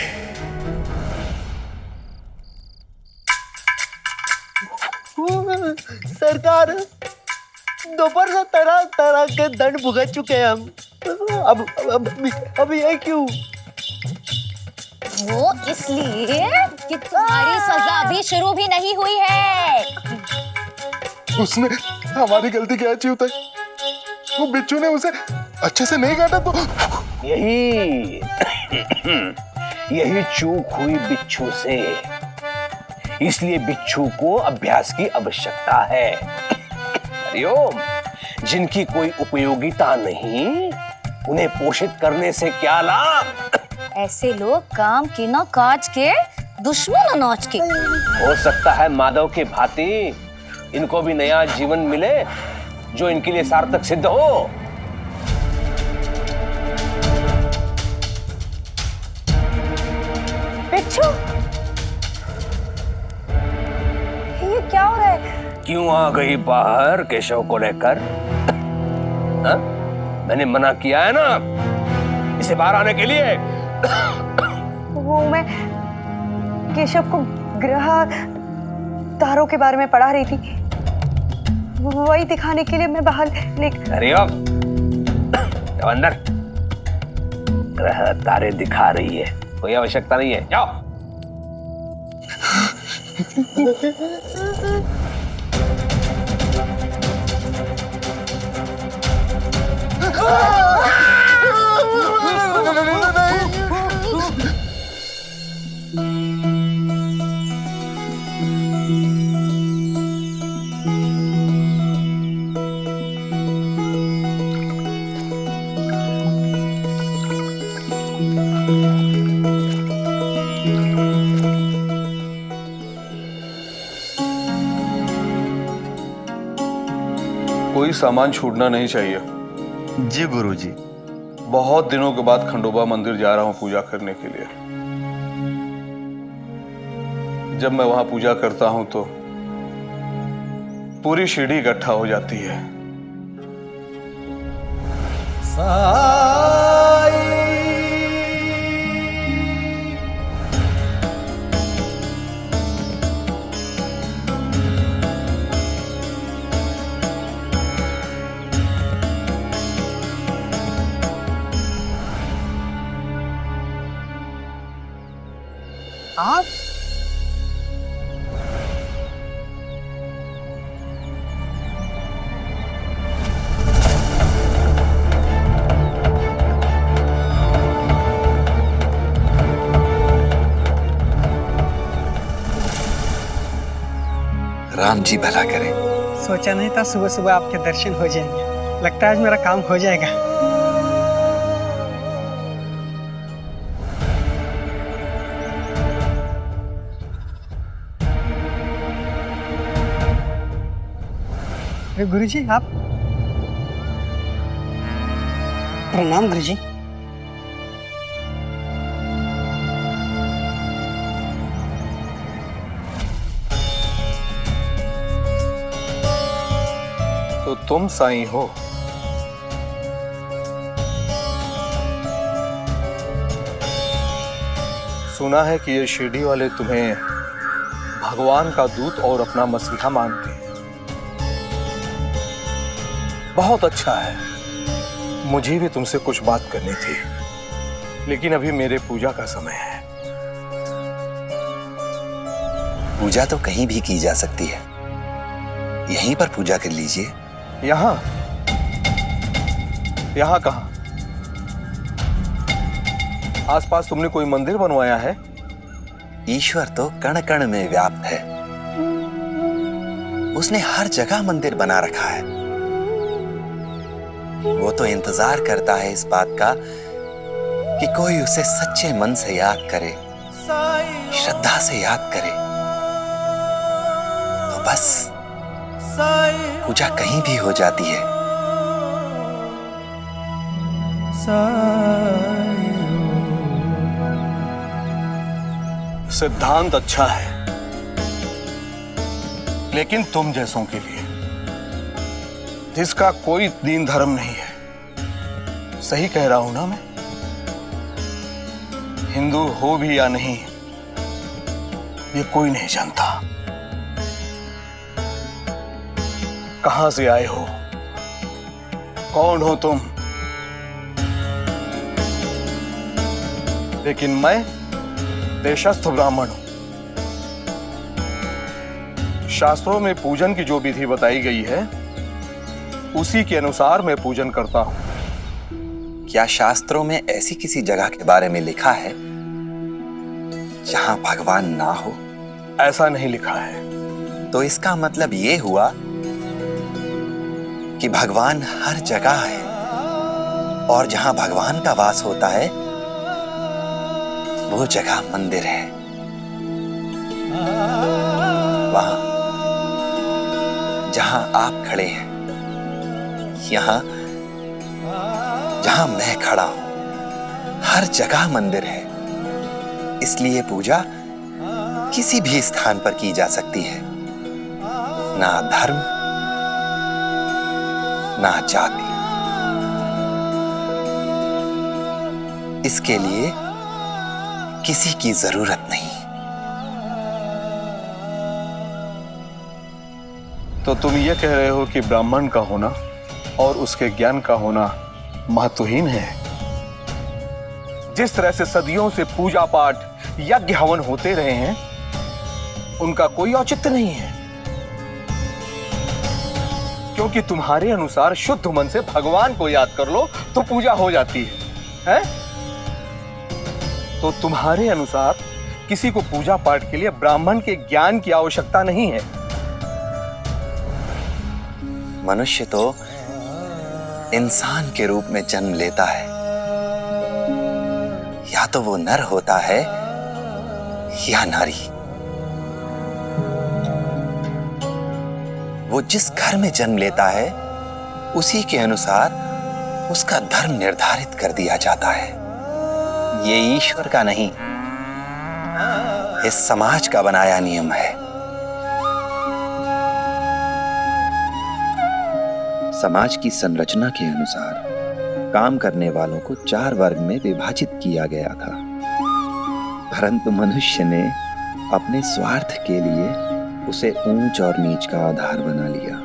सरकार, दोपहर से तरह तरह के दंड भुगत चुके हैं हम। अब ये क्यों? वो इसलिए कि तुम्हारी सजा अभी शुरू भी नहीं हुई है। उसने हमारी गलती क्या अच्छी होता है? वो बिच्छू ने उसे अच्छे से नहीं काटा तो यही चूक हुई बिच्छू से। इसलिए बिच्छू को अभ्यास की आवश्यकता है। हरिओम, जिनकी कोई उपयोगिता नहीं, उन्हें पोषित करने से क्या लाभ? ऐसे लोग काम के न काज के, दुश्मन अनाज के। हो सकता है माधव के भांति इनको भी नया जीवन मिले जो इनके लिए सार्थक सिद्ध हो। बिच्छू, ये क्या हो रहा है? क्यों आ गई बाहर केशव को लेकर? हाँ? मैंने मना किया है ना इसे बाहर आने के लिए। वो मैं केशव को ग्रह तारों के बारे में पढ़ा रही थी, वही दिखाने के लिए मैं बाहर अरे अब अंदर ग्रह तारे दिखा रही है, कोई आवश्यकता नहीं है, जाओ। कोई सामान छूटना नहीं चाहिए। जी गुरुजी। बहुत दिनों के बाद खंडोबा मंदिर जा रहा हूं पूजा करने के लिए। जब मैं वहां पूजा करता हूं तो पूरी सीढ़ी इकट्ठा हो जाती है। आप राम जी भला करें। सोचा नहीं था सुबह सुबह आपके दर्शन हो जाएंगे। लगता है आज मेरा काम हो जाएगा। गुरुजी आप। प्रणाम गुरुजी। तो तुम साईं हो? सुना है कि ये शिरडी वाले तुम्हें भगवान का दूत और अपना मसीहा मानते हैं। बहुत अच्छा है। मुझे भी तुमसे कुछ बात करनी थी, लेकिन अभी मेरे पूजा का समय है। पूजा तो कहीं भी की जा सकती है, यहीं पर पूजा कर लीजिए। यहाँ? यहाँ कहाँ? आसपास तुमने कोई मंदिर बनवाया है? ईश्वर तो कण कण में व्याप्त है। उसने हर जगह मंदिर बना रखा है। वो तो इंतजार करता है इस बात का कि कोई उसे सच्चे मन से याद करे, श्रद्धा से याद करे। तो बस पूजा कहीं भी हो जाती है। सिद्धांत अच्छा है, लेकिन तुम जैसों के लिए जिसका कोई दीन धर्म नहीं है। सही कह रहा हूं ना मैं? हिंदू हो भी या नहीं, ये कोई नहीं जानता। कहां से आए हो, कौन हो तुम? लेकिन मैं देशस्थ ब्राह्मण हूं। शास्त्रों में पूजन की जो विधि बताई गई है, उसी के अनुसार मैं पूजन करता हूं। क्या शास्त्रों में ऐसी किसी जगह के बारे में लिखा है जहां भगवान ना हो? ऐसा नहीं लिखा है। तो इसका मतलब ये हुआ कि भगवान हर जगह है, और जहां भगवान का वास होता है वो जगह मंदिर है। वहां जहां आप खड़े हैं, यहां जहां मैं खड़ा हूं, हर जगह मंदिर है। इसलिए पूजा किसी भी स्थान पर की जा सकती है, ना धर्म ना जाति। इसके लिए किसी की जरूरत नहीं। तो तुम ये कह रहे हो कि ब्राह्मण का होना और उसके ज्ञान का होना महत्वहीन है? जिस तरह से सदियों से पूजा पाठ यज्ञ हवन होते रहे हैं, उनका कोई औचित्य नहीं है, क्योंकि तुम्हारे अनुसार शुद्ध मन से भगवान को याद कर लो तो पूजा हो जाती है? तो तुम्हारे अनुसार किसी को पूजा पाठ के लिए ब्राह्मण के ज्ञान की आवश्यकता नहीं है। मनुष्य तो इंसान के रूप में जन्म लेता है, या तो वो नर होता है या नारी। वो जिस घर में जन्म लेता है उसी के अनुसार उसका धर्म निर्धारित कर दिया जाता है। ये ईश्वर का नहीं, इस समाज का बनाया नियम है। समाज की संरचना के अनुसार काम करने वालों को 4 वर्ग में विभाजित किया गया था, परंतु मनुष्य ने अपने स्वार्थ के लिए उसे ऊंच और नीच का आधार बना लिया।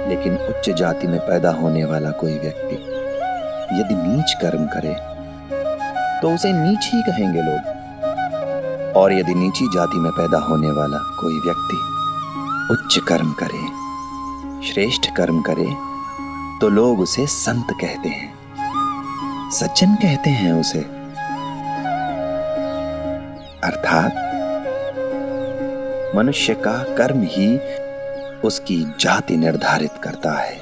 लेकिन उच्च जाति में पैदा होने वाला कोई व्यक्ति यदि नीच कर्म करे तो उसे नीच ही कहेंगे लोग, और यदि नीची जाति में पैदा होने वाला कोई व्यक्ति उच्च कर्म करे, श्रेष्ठ कर्म करे, तो लोग उसे संत कहते हैं, सज्जन कहते हैं उसे। अर्थात मनुष्य का कर्म ही उसकी जाति निर्धारित करता है।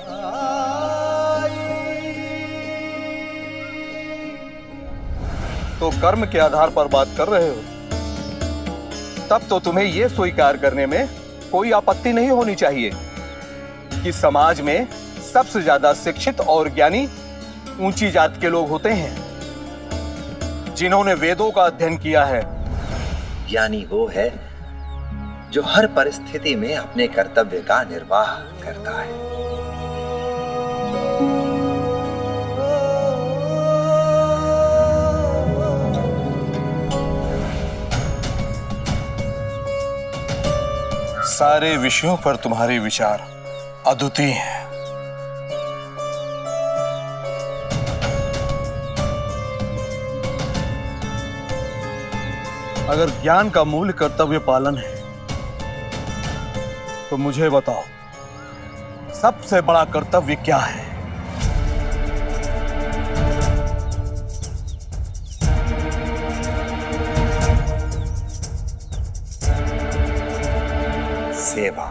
तो कर्म के आधार पर बात कर रहे हो, तब तो तुम्हें यह स्वीकार करने में कोई आपत्ति नहीं होनी चाहिए कि समाज में सबसे ज्यादा शिक्षित और ज्ञानी ऊंची जात के लोग होते हैं, जिन्होंने वेदों का अध्ययन किया है। ज्ञानी वो है जो हर परिस्थिति में अपने कर्तव्य का निर्वाह करता है। सारे विषयों पर तुम्हारे विचार अद्वितीय हैं। अगर ज्ञान का मूल कर्तव्य पालन है तो मुझे बताओ, सबसे बड़ा कर्तव्य क्या है? सेवा।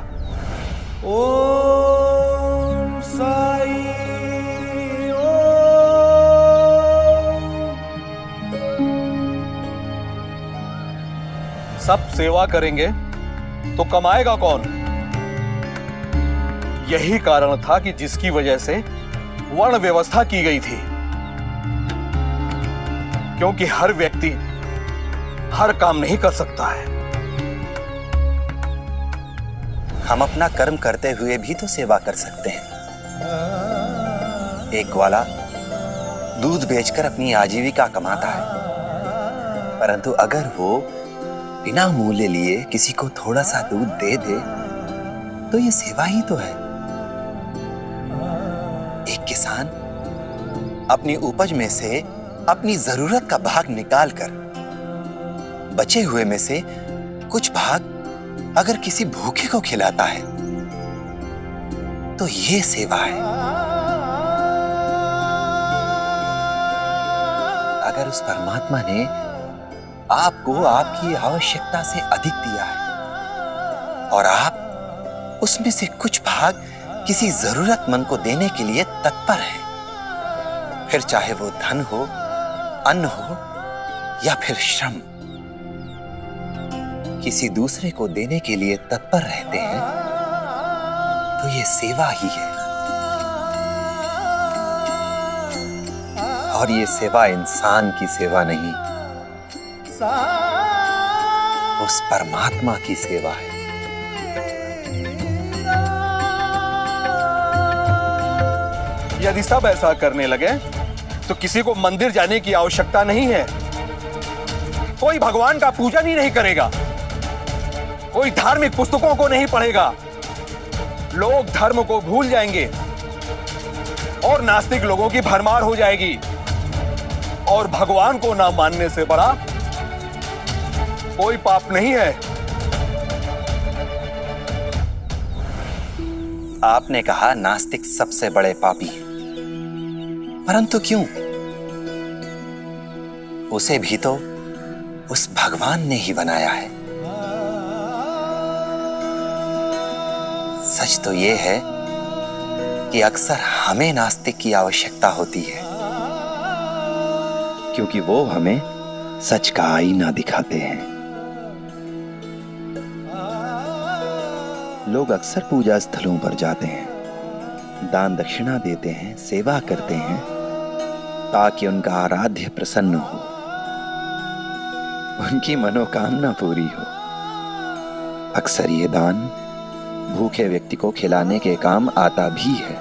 ओम साई सब सेवा करेंगे तो कमाएगा कौन? यही कारण था कि जिसकी वजह से वर्ण व्यवस्था की गई थी, क्योंकि हर व्यक्ति हर काम नहीं कर सकता है। हम अपना कर्म करते हुए भी तो सेवा कर सकते हैं। एक ग्वाला दूध बेचकर अपनी आजीविका कमाता है, परंतु अगर वो बिना मूल्य लिए किसी को थोड़ा सा दूध दे दे तो ये सेवा ही तो है। एक किसान अपनी उपज में से अपनी जरूरत का भाग निकालकर बचे हुए में से कुछ भाग अगर किसी भूखे को खिलाता है तो ये सेवा है। अगर उस परमात्मा ने आपको आपकी आवश्यकता से अधिक दिया है और आप उसमें से कुछ भाग किसी जरूरतमंद को देने के लिए तत्पर हैं। फिर चाहे वो धन हो, अन्न हो या फिर श्रम, किसी दूसरे को देने के लिए तत्पर रहते हैं तो ये सेवा ही है। और ये सेवा इंसान की सेवा नहीं, उस परमात्मा की सेवा है। यदि सब ऐसा करने लगे तो किसी को मंदिर जाने की आवश्यकता नहीं है। कोई भगवान का पूजन ही नहीं करेगा, कोई धार्मिक पुस्तकों को नहीं पढ़ेगा, लोग धर्म को भूल जाएंगे और नास्तिक लोगों की भरमार हो जाएगी। और भगवान को ना मानने से बड़ा कोई पाप नहीं है। आपने कहा नास्तिक सबसे बड़े पापी हैं, परंतु क्यों? उसे भी तो उस भगवान ने ही बनाया है। सच तो यह है कि अक्सर हमें नास्तिक की आवश्यकता होती है, क्योंकि वो हमें सच का आईना दिखाते हैं। लोग अक्सर पूजा स्थलों पर जाते हैं, दान दक्षिणा देते हैं, सेवा करते हैं ताकि उनका आराध्य प्रसन्न हो, उनकी मनोकामना पूरी हो। अक्सर ये दान भूखे व्यक्ति को खिलाने के काम आता भी है।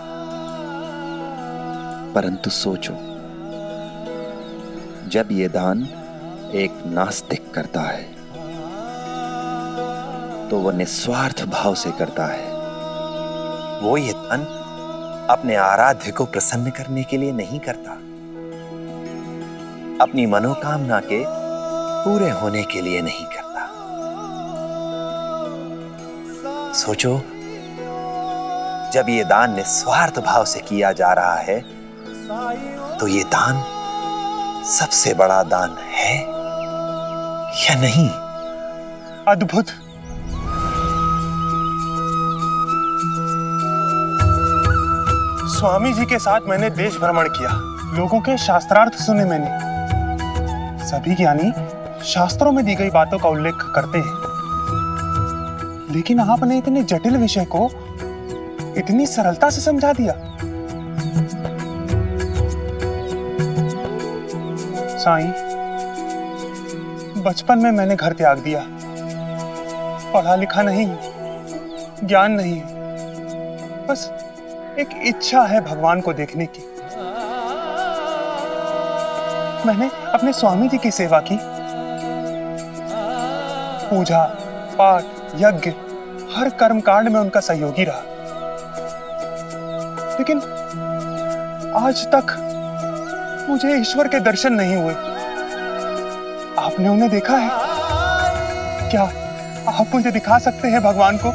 परंतु सोचो, जब ये दान एक नास्तिक करता है तो वो निस्वार्थ भाव से करता है। वो ये दान अपने आराध्य को प्रसन्न करने के लिए नहीं करता, अपनी मनोकामना के पूरे होने के लिए नहीं करता। सोचो, जब ये दान निस्वार्थ भाव से किया जा रहा है तो ये दान सबसे बड़ा दान है या नहीं? अद्भुत। स्वामी जी के साथ मैंने देश भ्रमण किया, लोगों के शास्त्रार्थ सुने मैंने। सभी ज्ञानी शास्त्रों में दी गई बातों का उल्लेख करते हैं, लेकिन आपने इतने जटिल विषय को इतनी सरलता से समझा दिया। साईं, बचपन में मैंने घर त्याग दिया, पढ़ा लिखा नहीं, ज्ञान नहीं, बस एक इच्छा है भगवान को देखने की। मैंने अपने स्वामी जी की सेवा की, पूजा पाठ यज्ञ हर कर्म कांड में उनका सहयोगी रहा, लेकिन आज तक मुझे ईश्वर के दर्शन नहीं हुए। आपने उन्हें देखा है क्या? आप मुझे दिखा सकते हैं भगवान को?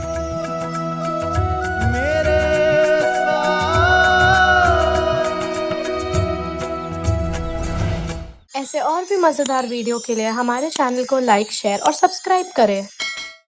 ऐसे और भी मजेदार वीडियो के लिए हमारे चैनल को लाइक, शेयर और सब्सक्राइब करें।